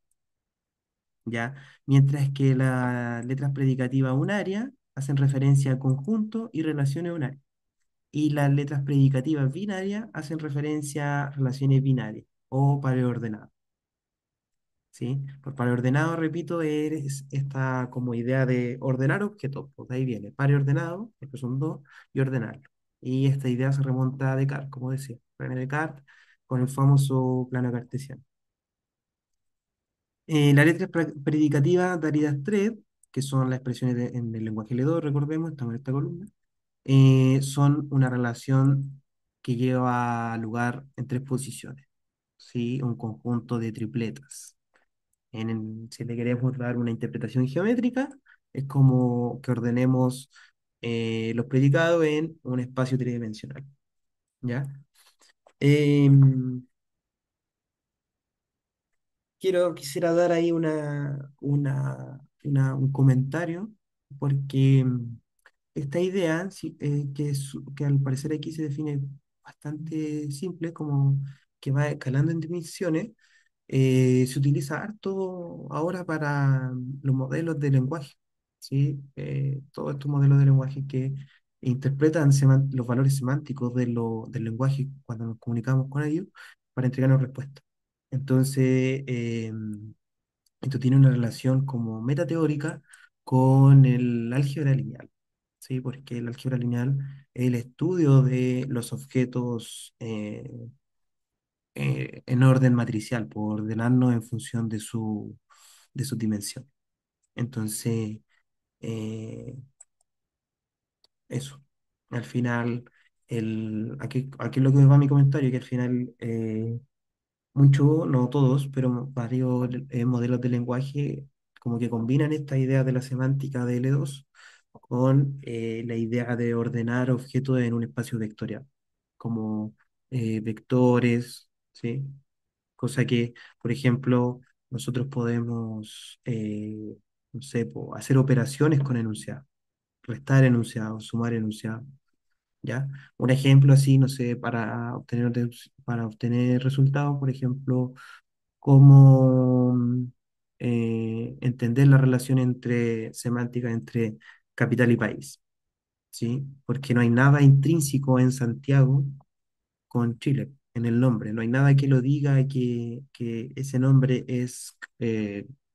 ¿ya? Mientras que las letras predicativas unarias hacen referencia a conjunto y relaciones unarias. Y las letras predicativas binarias hacen referencia a relaciones binarias o pares ordenados. ¿Sí? Por par ordenado, repito, es esta como idea de ordenar objetos. Pues de ahí viene par ordenado, estos son dos, y ordenarlo. Y esta idea se remonta a Descartes, como decía, René Descartes, con el famoso plano cartesiano. Las letras predicativas de Aridas 3, que son las expresiones en el lenguaje L2, recordemos, estamos en esta columna, son una relación que lleva lugar en tres posiciones, ¿sí? Un conjunto de tripletas. Si le queremos dar una interpretación geométrica, es como que ordenemos los predicados en un espacio tridimensional, ¿ya? Em, quisiera dar ahí un comentario, porque esta idea, sí, que al parecer aquí se define bastante simple, como que va escalando en dimensiones, se utiliza harto ahora para los modelos de lenguaje, ¿sí? Todos estos modelos de lenguaje que interpretan los valores semánticos del lenguaje cuando nos comunicamos con ellos para entregarnos respuestas. Entonces, esto tiene una relación como metateórica con el álgebra lineal, ¿sí? Porque el álgebra lineal es el estudio de los objetos en orden matricial, por ordenarnos en función de su de sus dimensiones. Entonces, eh, eso. Al final, aquí es lo que me va mi comentario, que al final muchos, no todos, pero varios modelos de lenguaje como que combinan esta idea de la semántica de L2 con la idea de ordenar objetos en un espacio vectorial, como vectores, ¿sí? Cosa que, por ejemplo, nosotros podemos, no sé, hacer operaciones con enunciados, restar enunciados, sumar enunciados, ¿ya? Un ejemplo así, no sé, para obtener resultados, por ejemplo, cómo entender la relación semántica entre capital y país, ¿sí? Porque no hay nada intrínseco en Santiago con Chile, en el nombre. No hay nada que lo diga que ese nombre es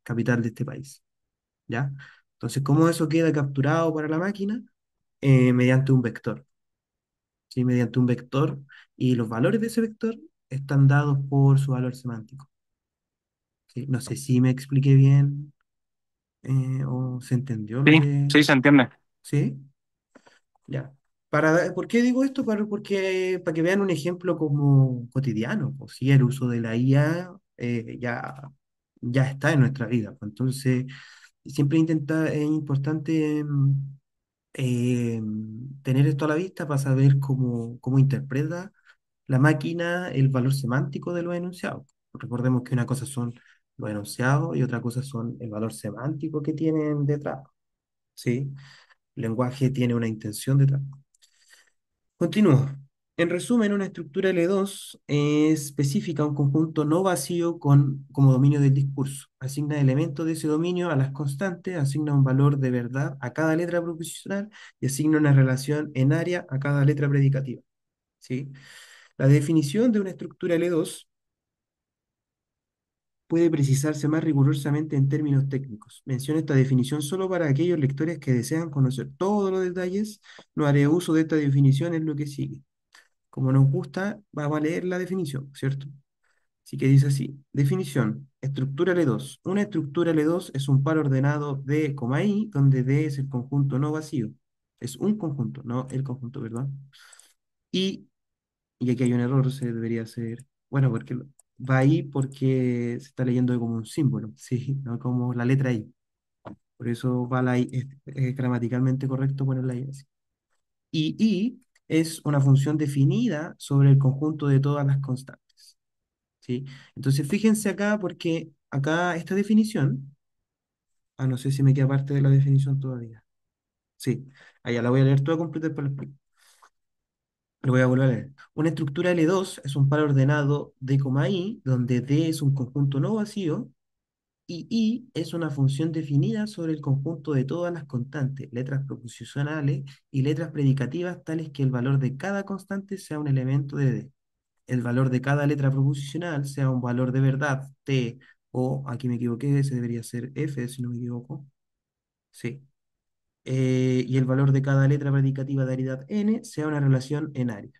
capital de este país, ¿ya? Entonces, ¿cómo eso queda capturado para la máquina? Mediante un vector, ¿sí? Mediante un vector, y los valores de ese vector están dados por su valor semántico, ¿sí? No sé si me expliqué bien o se entendió lo Sí, que... sí, se entiende. ¿Sí? Ya. ¿Por qué digo esto? Para que vean un ejemplo como cotidiano. Pues sí, el uso de la IA ya está en nuestra vida. Pues. Entonces, es importante tener esto a la vista para saber cómo interpreta la máquina el valor semántico de los enunciados. Recordemos que una cosa son los enunciados y otra cosa son el valor semántico que tienen detrás. ¿Sí? El lenguaje tiene una intención detrás. Continúo. En resumen, una estructura L2 especifica un conjunto no vacío como dominio del discurso. Asigna elementos de ese dominio a las constantes, asigna un valor de verdad a cada letra proposicional y asigna una relación en área a cada letra predicativa. ¿Sí? La definición de una estructura L2 puede precisarse más rigurosamente en términos técnicos. Menciono esta definición solo para aquellos lectores que desean conocer todos los detalles. No haré uso de esta definición en lo que sigue. Como nos gusta, vamos a leer la definición, ¿cierto? Así que dice así, definición, estructura L2. Una estructura L2 es un par ordenado D, I, donde D es el conjunto no vacío. Es un conjunto, no el conjunto, ¿verdad? Y, y aquí hay un error, se debería hacer, bueno, porque va ahí porque se está leyendo como un símbolo, ¿sí? No como la letra I. Por eso va la I, es gramaticalmente correcto ponerla ahí así. Y I es una función definida sobre el conjunto de todas las constantes. ¿Sí? Entonces, fíjense acá, porque acá esta definición, no sé si me queda parte de la definición todavía. Sí, allá la voy a leer toda completa y después la explico. Lo voy a volver a leer. Una estructura L2 es un par ordenado D, I, donde D es un conjunto no vacío y I es una función definida sobre el conjunto de todas las constantes, letras proposicionales y letras predicativas, tales que el valor de cada constante sea un elemento de D. El valor de cada letra proposicional sea un valor de verdad, T, o aquí me equivoqué, ese debería ser F, si no me equivoco. Sí. Y el valor de cada letra predicativa de aridad N sea una relación en área.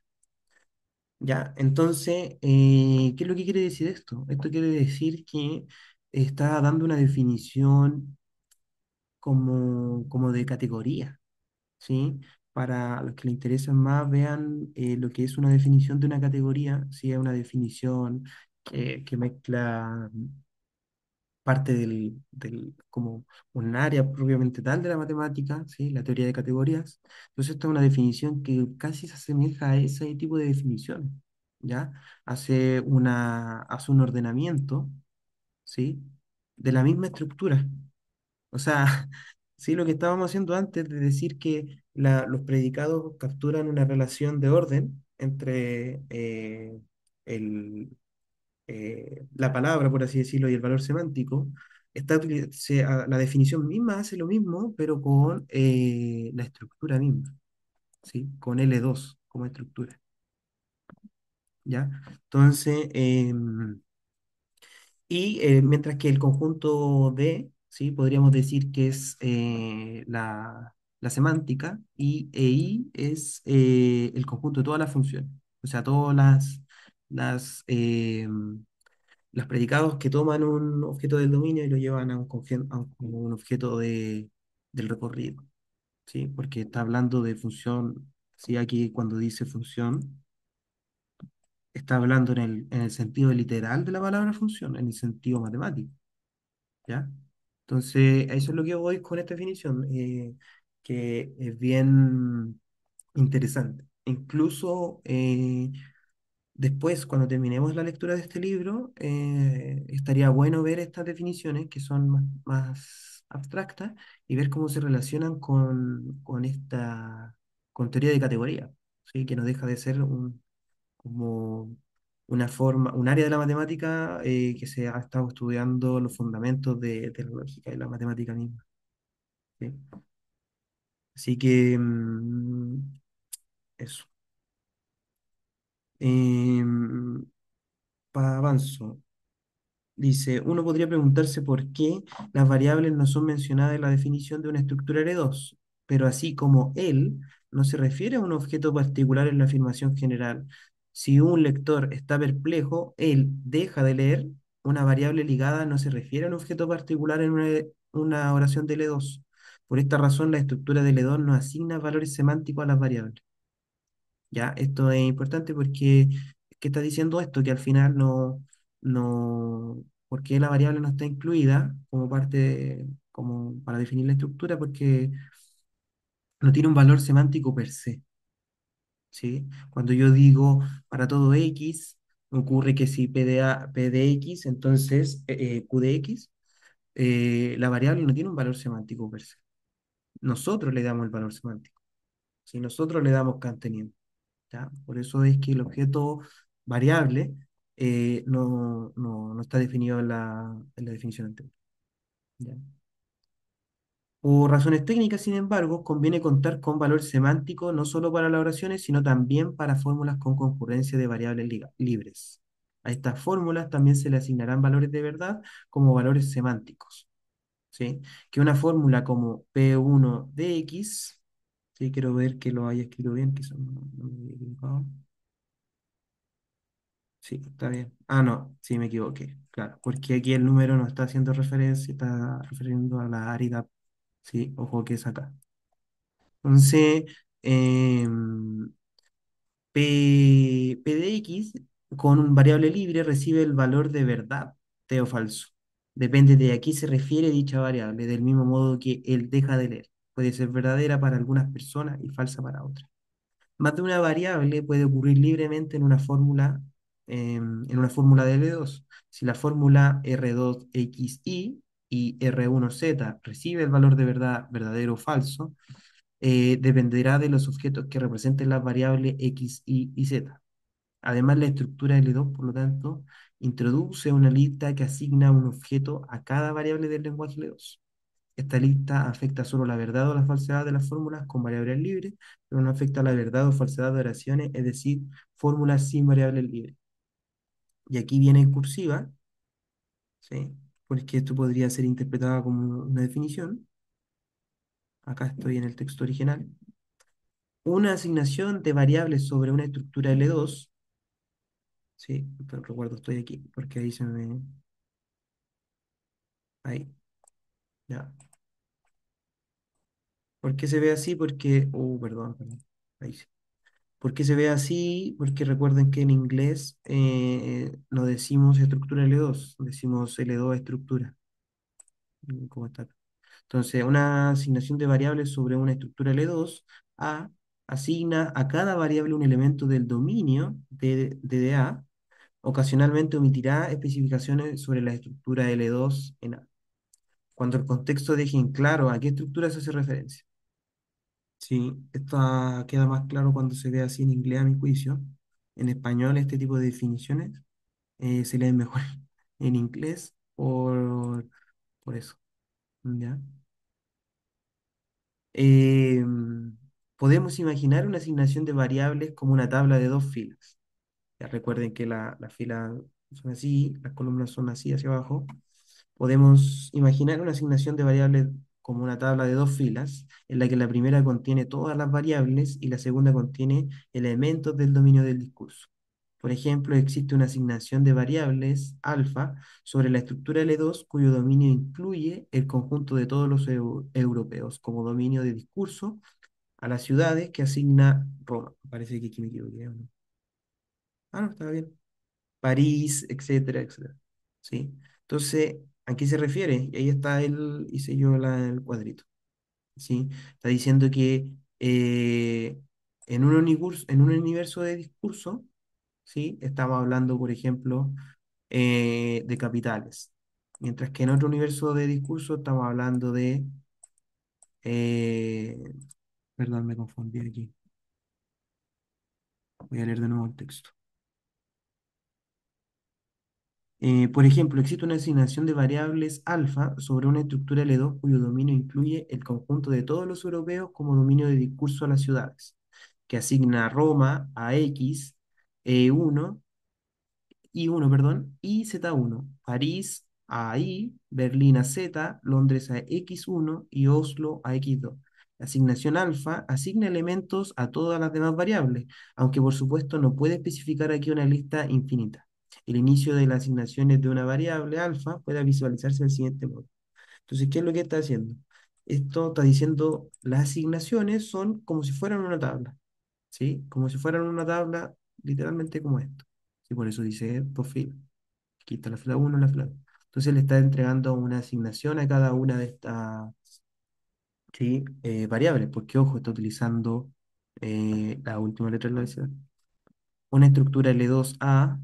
¿Ya? Entonces, ¿qué es lo que quiere decir esto? Esto quiere decir que está dando una definición como de categoría, ¿sí? Para los que le interesan más, vean lo que es una definición de una categoría, ¿sí? Es una definición que mezcla parte como un área propiamente tal de la matemática, ¿sí? La teoría de categorías. Entonces, esta es una definición que casi se asemeja a ese tipo de definición, ¿ya? Hace un ordenamiento, ¿sí? De la misma estructura. O sea, sí, lo que estábamos haciendo antes de decir que los predicados capturan una relación de orden entre el, la palabra, por así decirlo, y el valor semántico, la definición misma hace lo mismo, pero con la estructura misma, ¿sí? Con L2 como estructura, ¿ya? Entonces, mientras que el conjunto D, ¿sí? Podríamos decir que es la semántica y EI es el conjunto de todas las funciones, o sea, todas las, los predicados que toman un objeto del dominio y lo llevan a como un objeto del recorrido, ¿sí? Porque está hablando de función, ¿sí? Aquí cuando dice función, está hablando en el sentido literal de la palabra función, en el sentido matemático, ¿ya? Entonces, a eso es lo que voy con esta definición, que es bien interesante. Incluso después, cuando terminemos la lectura de este libro, estaría bueno ver estas definiciones que son más abstractas y ver cómo se relacionan con teoría de categoría, ¿sí? Que no deja de ser como una forma, un área de la matemática que se ha estado estudiando los fundamentos de la lógica y la matemática misma, ¿sí? Así que eso. Avanzo. Dice, uno podría preguntarse por qué las variables no son mencionadas en la definición de una estructura R2, pero así como él no se refiere a un objeto particular en la afirmación general. Si un lector está perplejo, él deja de leer. Una variable ligada no se refiere a un objeto particular en una oración de L2. Por esta razón, la estructura de L2 no asigna valores semánticos a las variables. ¿Ya? Esto es importante porque ¿qué está diciendo esto? Que al final porque la variable no está incluida como como para definir la estructura, porque no tiene un valor semántico per se, ¿sí? Cuando yo digo para todo X, ocurre que si P de X, entonces Q de X, la variable no tiene un valor semántico per se. Nosotros le damos el valor semántico, si nosotros le damos contenido. ¿Ya? Por eso es que el objeto variable no está definido en la definición anterior. ¿Ya? Por razones técnicas, sin embargo, conviene contar con valor semántico no solo para las oraciones, sino también para fórmulas con concurrencia de variables libres. A estas fórmulas también se le asignarán valores de verdad como valores semánticos. ¿Sí? Que una fórmula como P1 de X, ¿sí? Quiero ver que lo haya escrito bien, que eso no me había equivocado. Sí, está bien. Ah, no, sí, me equivoqué. Claro, porque aquí el número no está haciendo referencia, está refiriendo a la arida. Sí, ojo que es acá. Entonces, em, P de X con un variable libre recibe el valor de verdad, o falso. Depende de a qué se refiere dicha variable, del mismo modo que él deja de leer. Puede ser verdadera para algunas personas y falsa para otras. Más de una variable puede ocurrir libremente en una fórmula de L2. Si la fórmula R2XY y R1Z recibe el valor de verdad, verdadero o falso, dependerá de los objetos que representen las variables X, Y Z. Además, la estructura L2, por lo tanto, introduce una lista que asigna un objeto a cada variable del lenguaje L2. Esta lista afecta solo la verdad o la falsedad de las fórmulas con variables libres, pero no afecta la verdad o falsedad de oraciones, es decir, fórmulas sin variables libres. Y aquí viene en cursiva, ¿sí? Porque esto podría ser interpretado como una definición. Acá estoy en el texto original. Una asignación de variables sobre una estructura L2, ¿sí? Pero recuerdo, estoy aquí, porque ahí se me... Ahí, ya. ¿Por qué se ve así? Porque... perdón. Ahí sí. ¿Por qué se ve así? Porque recuerden que en inglés no decimos estructura L2, decimos L2 estructura. ¿Cómo está acá? Entonces, una asignación de variables sobre una estructura L2, A asigna a cada variable un elemento del dominio de A. Ocasionalmente omitirá especificaciones sobre la estructura L2 en A, cuando el contexto deje en claro a qué estructura se hace referencia. Sí, esto queda más claro cuando se ve así en inglés, a mi juicio. En español, este tipo de definiciones se leen mejor en inglés por eso. ¿Ya? Eh, Podemos imaginar una asignación de variables como una tabla de dos filas. Ya recuerden que las filas son así, las columnas son así hacia abajo. Podemos imaginar una asignación de variables como una tabla de dos filas, en la que la primera contiene todas las variables y la segunda contiene elementos del dominio del discurso. Por ejemplo, existe una asignación de variables alfa sobre la estructura L2 cuyo dominio incluye el conjunto de todos los europeos como dominio de discurso a las ciudades que asigna Roma. Parece que aquí me equivoqué, ¿o no? Ah, no, estaba bien. París, etcétera, etcétera. ¿Sí? Entonces, ¿a qué se refiere? Y ahí está hice yo el cuadrito. ¿Sí? Está diciendo que en un universo de discurso, ¿sí? Estamos hablando, por ejemplo, de capitales. Mientras que en otro universo de discurso estamos hablando de... eh, perdón, me confundí aquí. Voy a leer de nuevo el texto. Por ejemplo, existe una asignación de variables alfa sobre una estructura L2 cuyo dominio incluye el conjunto de todos los europeos como dominio de discurso a las ciudades, que asigna Roma a X, E1 I1, perdón, y Z1, París a Y, Berlín a Z, Londres a X1 y Oslo a X2. La asignación alfa asigna elementos a todas las demás variables, aunque por supuesto no puede especificar aquí una lista infinita. El inicio de las asignaciones de una variable alfa puede visualizarse del siguiente modo. Entonces, ¿qué es lo que está haciendo? Esto está diciendo las asignaciones son como si fueran una tabla. ¿Sí? Como si fueran una tabla, literalmente como esto. Y por eso dice por fila. Aquí está la fila uno, la fila 2. Entonces le está entregando una asignación a cada una de estas, ¿sí? Variables, porque ojo, está utilizando la última letra de la abecedario. Una estructura L2A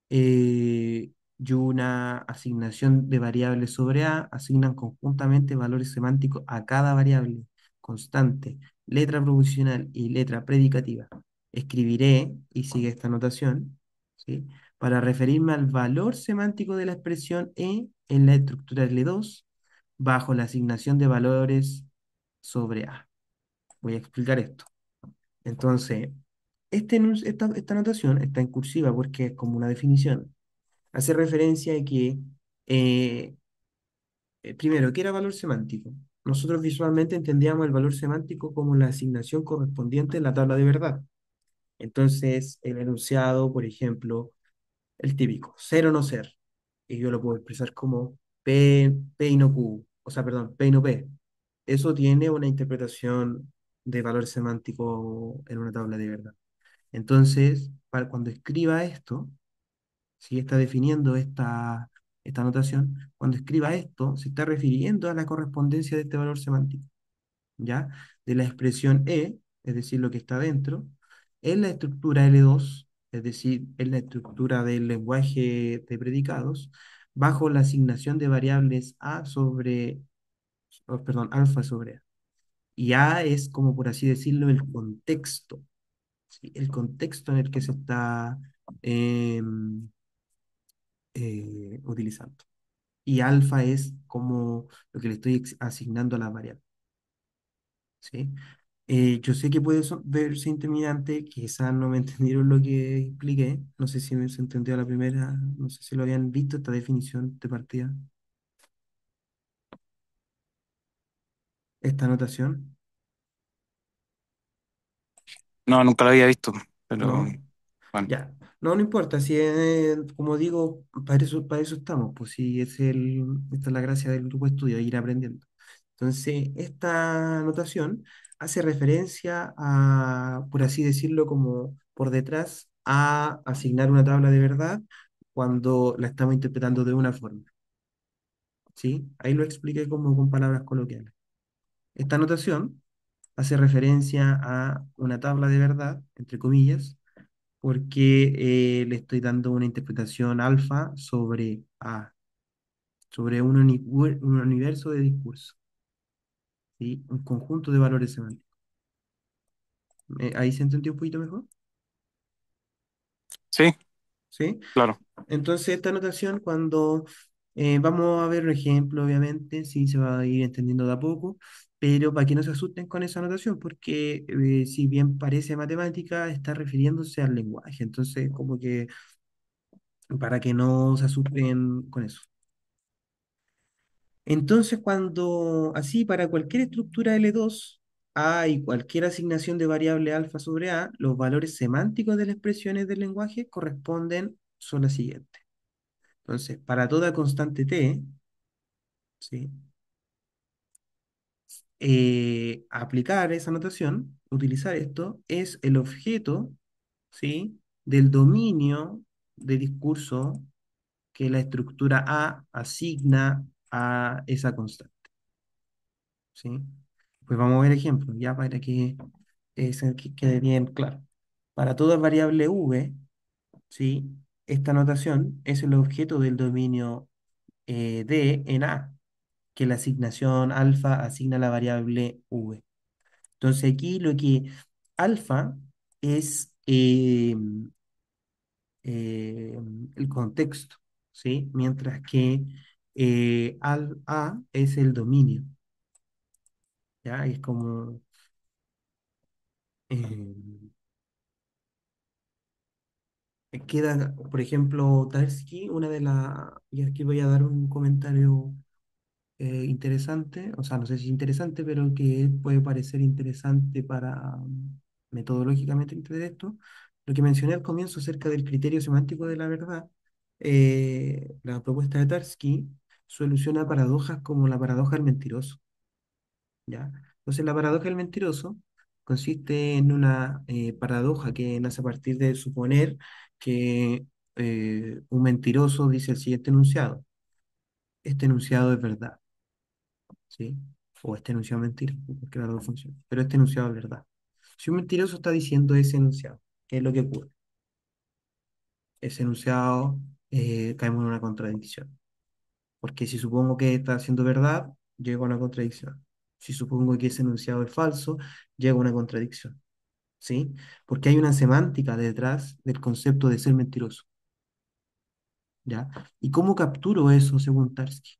y una asignación de variables sobre A asignan conjuntamente valores semánticos a cada variable constante, letra proposicional y letra predicativa. Escribiré, y sigue esta notación, ¿sí? Para referirme al valor semántico de la expresión E en la estructura L2 bajo la asignación de valores sobre A. Voy a explicar esto. Entonces, esta notación está en cursiva porque es como una definición hace referencia a que, eh, primero, ¿qué era valor semántico? Nosotros visualmente entendíamos el valor semántico como la asignación correspondiente en la tabla de verdad. Entonces, el enunciado, por ejemplo, el típico, ser o no ser, y yo lo puedo expresar como P y no Q, o sea, perdón, P y no P. Eso tiene una interpretación de valor semántico en una tabla de verdad. Entonces, cuando escriba esto, si está definiendo esta notación, cuando escriba esto, se está refiriendo a la correspondencia de este valor semántico, ¿ya? De la expresión E, es decir, lo que está dentro, en la estructura L2, es decir, en la estructura del lenguaje de predicados, bajo la asignación de variables A sobre, perdón, alfa sobre A. Y A es como por así decirlo el contexto, ¿sí? El contexto en el que se está em, utilizando. Y alfa es como lo que le estoy asignando a la variable, ¿sí? Yo sé que puede verse intimidante, quizás no me entendieron lo que expliqué, no sé si se entendió a la primera, no sé si lo habían visto esta definición de partida, esta notación, No, nunca lo había visto, pero ¿no? bueno. Ya, no, no importa, si como digo, para eso estamos, pues si esta es la gracia del grupo de estudio, ir aprendiendo. Entonces, esta anotación hace referencia a, por así decirlo, como por detrás, a asignar una tabla de verdad cuando la estamos interpretando de una forma, ¿sí? Ahí lo expliqué como con palabras coloquiales. Esta anotación hace referencia a una tabla de verdad, entre comillas, porque le estoy dando una interpretación alfa sobre A, sobre un universo de discurso, ¿sí? Un conjunto de valores semánticos. ¿Ahí se entendió un poquito mejor? Sí, ¿Sí? claro. Entonces, esta notación, cuando vamos a ver un ejemplo, obviamente, sí se va a ir entendiendo de a poco, pero para que no se asusten con esa notación, porque si bien parece matemática, está refiriéndose al lenguaje, entonces, como que para que no se asusten con eso. Entonces, cuando así para cualquier estructura L2, A y cualquier asignación de variable alfa sobre A, los valores semánticos de las expresiones del lenguaje corresponden, son las siguientes. Entonces, para toda constante t, ¿sí? Aplicar esa notación, utilizar esto, es el objeto, ¿sí? Del dominio de discurso que la estructura A asigna a esa constante, ¿sí? Pues vamos a ver ejemplos, ya para que, que quede bien claro. Para toda variable v, ¿sí? Esta notación es el objeto del dominio D en A, que la asignación alfa asigna a la variable v. Entonces aquí lo que alfa es eh, el contexto, ¿sí? Mientras que A es el dominio, ¿ya? Y es como, eh, queda, por ejemplo, Tarski, una de las, y aquí voy a dar un comentario interesante, o sea, no sé si interesante, pero que puede parecer interesante para metodológicamente entender esto. Lo que mencioné al comienzo acerca del criterio semántico de la verdad, la propuesta de Tarski soluciona paradojas como la paradoja del mentiroso, ¿ya? Entonces, la paradoja del mentiroso consiste en una paradoja que nace a partir de suponer que un mentiroso dice el siguiente enunciado: este enunciado es verdad, ¿sí? O este enunciado es mentira, porque las dos funcionan. Pero este enunciado es verdad. Si un mentiroso está diciendo ese enunciado, ¿qué es lo que ocurre? Ese enunciado, caemos en una contradicción. Porque si supongo que está siendo verdad, llego a una contradicción. Si supongo que ese enunciado es falso, llego a una contradicción. ¿Sí? Porque hay una semántica detrás del concepto de ser mentiroso. ¿Ya? ¿Y cómo capturo eso según Tarski?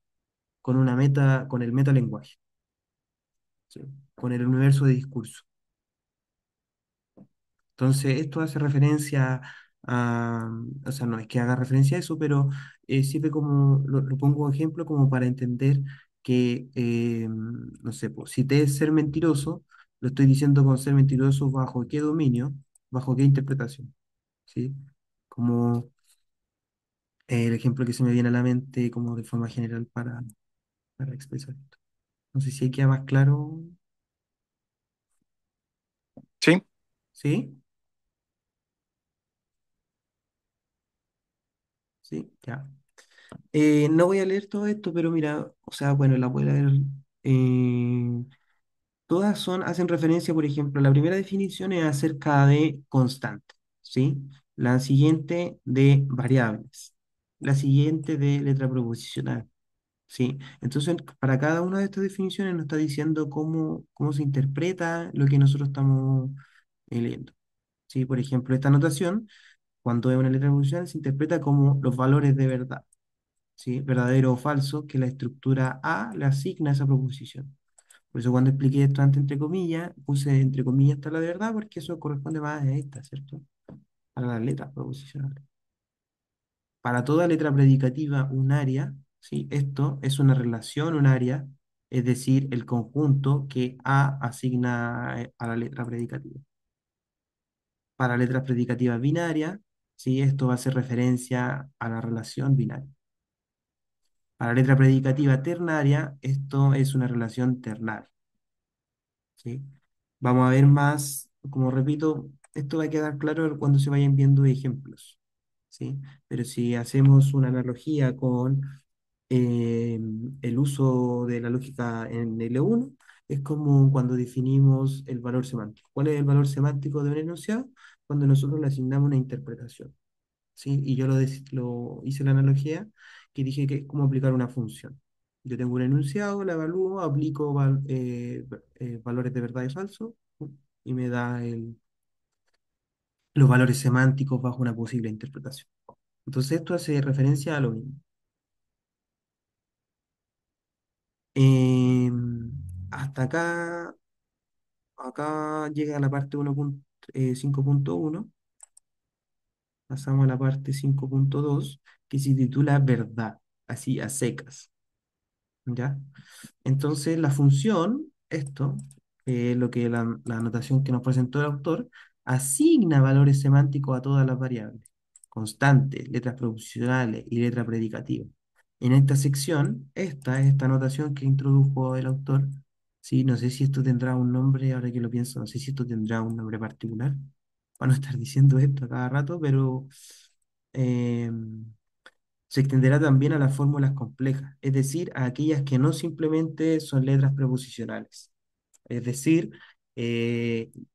Con una meta, con el metalenguaje, ¿sí? Con el universo de discurso. Entonces, esto hace referencia a, o sea, no es que haga referencia a eso, pero sirve como, lo pongo ejemplo como para entender que, no sé, pues, si te es ser mentiroso, lo estoy diciendo con ser mentiroso bajo qué dominio, bajo qué interpretación, ¿sí? Como el ejemplo que se me viene a la mente como de forma general para expresar esto. No sé si queda más claro, Sí, ¿sí? Sí, ya. No voy a leer todo esto, pero mira, o sea, bueno, la voy a leer. eh, Todas son, hacen referencia, por ejemplo, la primera definición es acerca de constante, ¿sí? La siguiente de variables, la siguiente de letra proposicional, ¿sí? Entonces, para cada una de estas definiciones nos está diciendo cómo se interpreta lo que nosotros estamos leyendo, ¿sí? Por ejemplo, esta notación, cuando es una letra proposicional, se interpreta como los valores de verdad, ¿sí? Verdadero o falso, que la estructura A le asigna a esa proposición. Por eso cuando expliqué esto antes entre comillas, puse entre comillas está la de verdad, porque eso corresponde más a esta, ¿cierto? A las letras proposicionales. Para toda letra predicativa unaria, ¿sí? Esto es una relación unaria, es decir, el conjunto que A asigna a la letra predicativa. Para letras predicativas binarias, ¿sí? Esto va a hacer referencia a la relación binaria. Para letra predicativa ternaria, esto es una relación ternaria, ¿sí? Vamos a ver más, como repito, esto va a quedar claro cuando se vayan viendo ejemplos, ¿sí? Pero si hacemos una analogía con eh, el uso de la lógica en L1, es como cuando definimos el valor semántico. ¿Cuál es el valor semántico de un enunciado? Cuando nosotros le asignamos una interpretación, ¿sí? Y yo lo hice la analogía que dije que es como aplicar una función. Yo tengo un enunciado, la evalúo, aplico valores de verdad y falso y me da los valores semánticos bajo una posible interpretación. Entonces esto hace referencia a lo mismo. Hasta acá llega la parte 5.1, pasamos a la parte 5.2 que se titula verdad, así a secas, ¿ya? Entonces, la función, esto, que es lo que la anotación que nos presentó el autor, asigna valores semánticos a todas las variables, constantes, letras proposicionales y letra predicativa. En esta sección, esta anotación que introdujo el autor, sí, no sé si esto tendrá un nombre, ahora que lo pienso, no sé si esto tendrá un nombre particular, para no estar diciendo esto a cada rato, pero eh, se extenderá también a las fórmulas complejas, es decir, a aquellas que no simplemente son letras preposicionales. Es decir,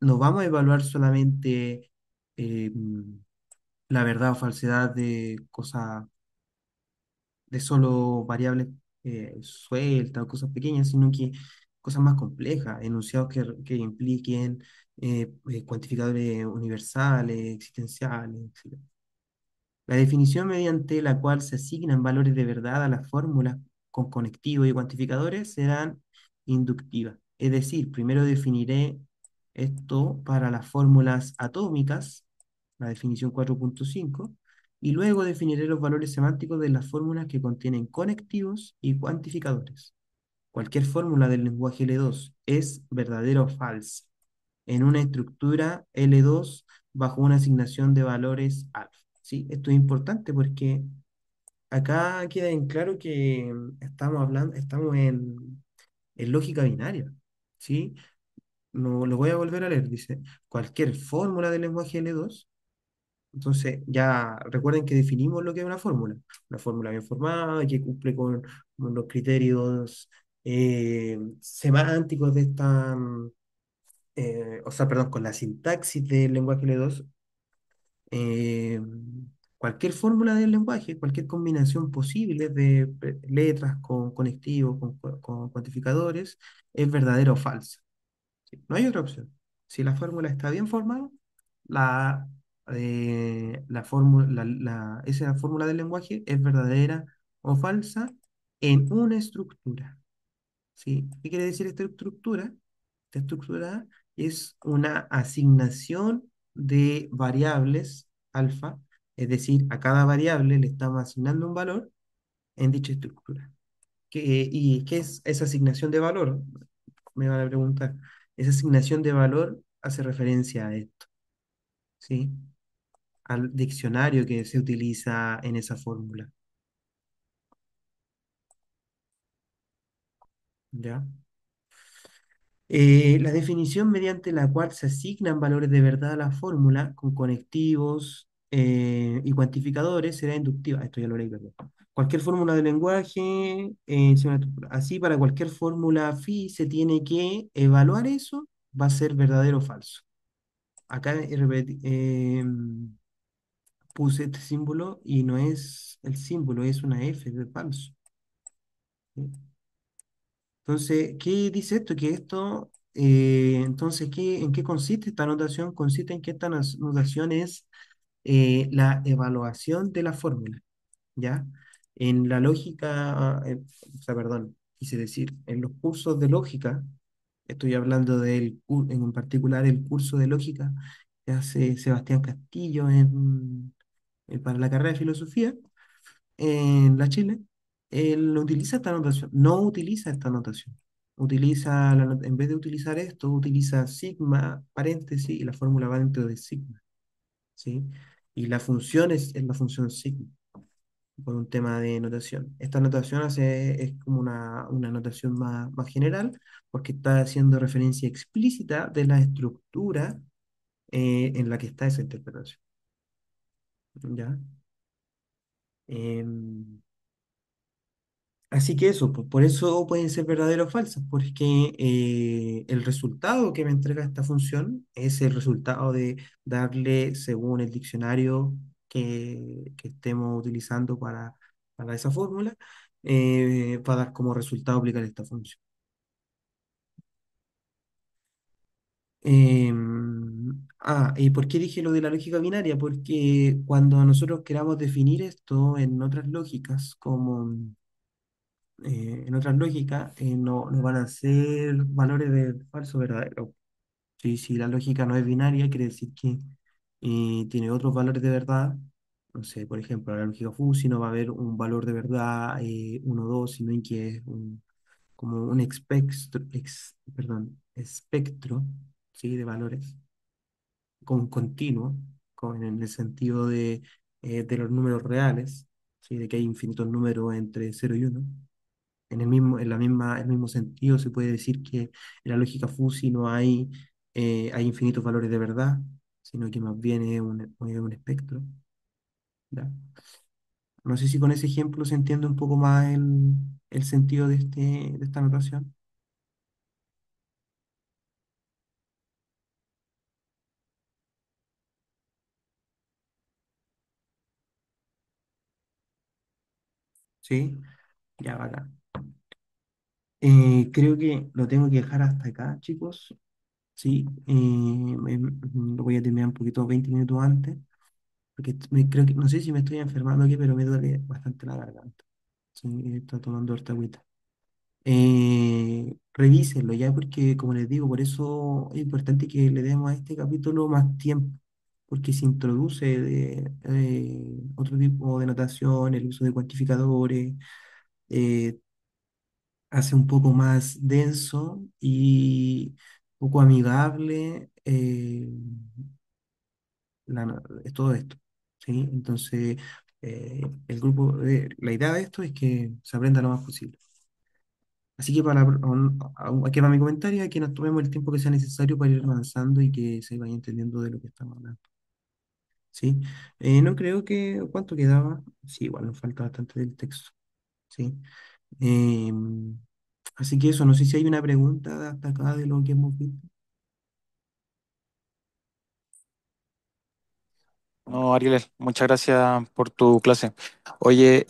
no vamos a evaluar solamente eh, la verdad o falsedad de cosas, de solo variables sueltas o cosas pequeñas, sino que cosas más complejas, enunciados que impliquen cuantificadores universales, existenciales, etc. La definición mediante la cual se asignan valores de verdad a las fórmulas con conectivos y cuantificadores serán inductivas. Es decir, primero definiré esto para las fórmulas atómicas, la definición 4.5, y luego definiré los valores semánticos de las fórmulas que contienen conectivos y cuantificadores. Cualquier fórmula del lenguaje L2 es verdadera o falsa en una estructura L2 bajo una asignación de valores alfa. ¿Sí? Esto es importante porque acá queda en claro que estamos hablando, estamos en lógica binaria. ¿Sí? No, lo voy a volver a leer. Dice, cualquier fórmula del lenguaje L2. Entonces, ya recuerden que definimos lo que es una fórmula bien formada, que cumple con los criterios semánticos de esta, o sea, perdón, con la sintaxis del lenguaje L2. eh, Cualquier fórmula del lenguaje, cualquier combinación posible de letras con conectivos, con cuantificadores, es verdadera o falsa. ¿Sí? No hay otra opción. Si la fórmula está bien formada, la, esa fórmula del lenguaje es verdadera o falsa en una estructura. ¿Sí? ¿Qué quiere decir esta estructura? Esta estructura es una asignación de variables alfa, es decir, a cada variable le estamos asignando un valor en dicha estructura. ¿Y qué es esa asignación de valor? Me van a preguntar. Esa asignación de valor hace referencia a esto, ¿sí? Al diccionario que se utiliza en esa fórmula, ¿ya? La definición mediante la cual se asignan valores de verdad a la fórmula con conectivos y cuantificadores será inductiva. Esto ya lo leí, perdón. Cualquier fórmula de lenguaje, así para cualquier fórmula phi se tiene que evaluar eso, va a ser verdadero o falso. Acá puse este símbolo y no es el símbolo, es una F de falso. ¿Sí? Entonces, ¿qué dice esto? Que esto, entonces, ¿en qué consiste esta notación? Consiste en que esta notación es la evaluación de la fórmula, ¿ya? En la lógica, o sea, perdón, quise decir, en los cursos de lógica, estoy hablando en particular el curso de lógica que hace Sebastián Castillo para la carrera de filosofía en la Chile, él no utiliza esta notación, no utiliza esta notación. En vez de utilizar esto, utiliza sigma, paréntesis, y la fórmula va dentro de sigma, ¿sí? Y la función es la función sigma, por un tema de notación. Esta notación es como una notación más general, porque está haciendo referencia explícita de la estructura en la que está esa interpretación, ¿ya? Em, Así que eso, por eso pueden ser verdaderos o falsas, porque el resultado que me entrega esta función es el resultado de darle, según el diccionario que estemos utilizando para esa fórmula, va a dar como resultado aplicar esta función. ¿Y por qué dije lo de la lógica binaria? Porque cuando nosotros queramos definir esto en otras lógicas, como en otras lógicas, no van a ser valores de falso verdadero. Sí, si la lógica no es binaria, quiere decir que tiene otros valores de verdad. No sé, por ejemplo, la lógica Fuzzy no va a haber un valor de verdad 1, 2, sino que es como un espectro, ¿sí? De valores con continuo, en el sentido de los números reales, ¿sí? De que hay infinitos números entre cero y uno. El mismo sentido se puede decir que en la lógica fuzzy no hay infinitos valores de verdad, sino que más bien es un espectro. ¿Ya? No sé si con ese ejemplo se entiende un poco más el sentido de esta notación. ¿Sí? Ya, bacán. Creo que lo tengo que dejar hasta acá, chicos. Sí, lo voy a terminar un poquito 20 minutos antes, porque creo que, no sé si me estoy enfermando aquí, pero me duele bastante la garganta. Sí, está tomando harta agüita. Revísenlo ya, porque como les digo, por eso es importante que le demos a este capítulo más tiempo, porque se introduce otro tipo de notación, el uso de cuantificadores, eh, hace un poco más denso y poco amigable es todo esto, ¿sí? Entonces, la idea de esto es que se aprenda lo más posible. Así que aquí va mi comentario, es que nos tomemos el tiempo que sea necesario para ir avanzando y que se vaya entendiendo de lo que estamos hablando, ¿sí? No creo que, ¿cuánto quedaba? Sí, igual nos falta bastante del texto, ¿sí? Em, Así que eso, no sé si hay una pregunta hasta acá de lo que hemos visto. No, Ariel, muchas gracias por tu clase. Oye,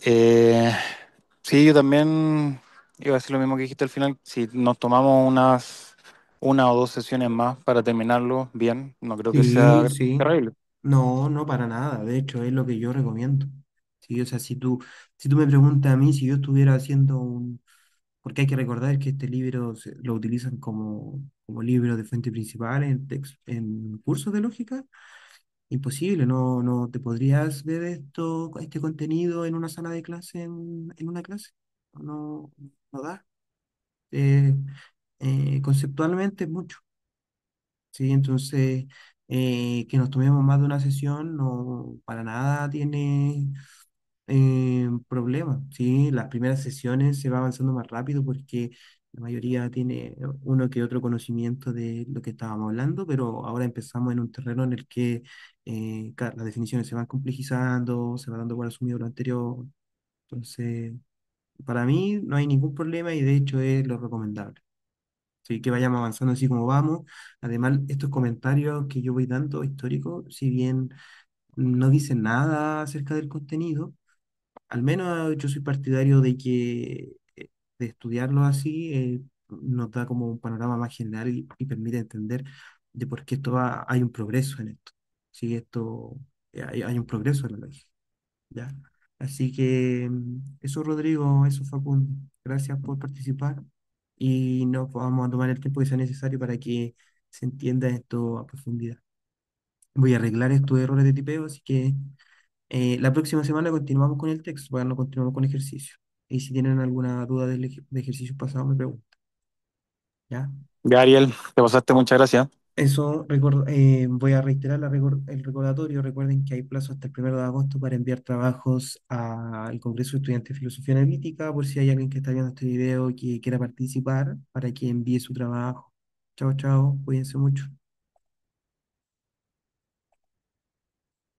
sí, yo también iba a decir lo mismo que dijiste al final. Si nos tomamos una o dos sesiones más para terminarlo bien, no creo que Sí, sea sí. terrible. No, no para nada. De hecho, es lo que yo recomiendo. Sí, o sea, si tú me preguntas a mí si yo estuviera haciendo un... Porque hay que recordar que este libro lo utilizan como libro de fuente principal en cursos de lógica. Imposible, no te podrías ver este contenido en una sala de clase, en una clase. No, no da. Eh, Conceptualmente es mucho. Sí, entonces, que nos tomemos más de una sesión no para nada tiene problema. Sí, las primeras sesiones se va avanzando más rápido porque la mayoría tiene uno que otro conocimiento de lo que estábamos hablando, pero ahora empezamos en un terreno en el que las definiciones se van complejizando, se va dando por asumido lo anterior. Entonces, para mí no hay ningún problema y de hecho es lo recomendable. Sí, que vayamos avanzando así como vamos. Además, estos comentarios que yo voy dando históricos, si bien no dicen nada acerca del contenido, al menos yo soy partidario de estudiarlo así, nos da como un panorama más general y permite entender de por qué hay un progreso en esto. Sí, hay un progreso en la lógica, ¿ya? Así que eso, Rodrigo, eso, Facundo. Gracias por participar y nos vamos a tomar el tiempo que sea necesario para que se entienda esto a profundidad. Voy a arreglar estos errores de tipeo, así que la próxima semana continuamos con el texto, bueno, no continuamos con ejercicio. Y si tienen alguna duda de ejercicios pasados, me preguntan, ¿ya? Ya, Ariel, te pasaste, muchas gracias. Eso, voy a reiterar el recordatorio. Recuerden que hay plazo hasta el 1 de agosto para enviar trabajos al Congreso de Estudiantes de Filosofía Analítica, por si hay alguien que está viendo este video y que quiera participar, para que envíe su trabajo. Chao, chao, cuídense mucho.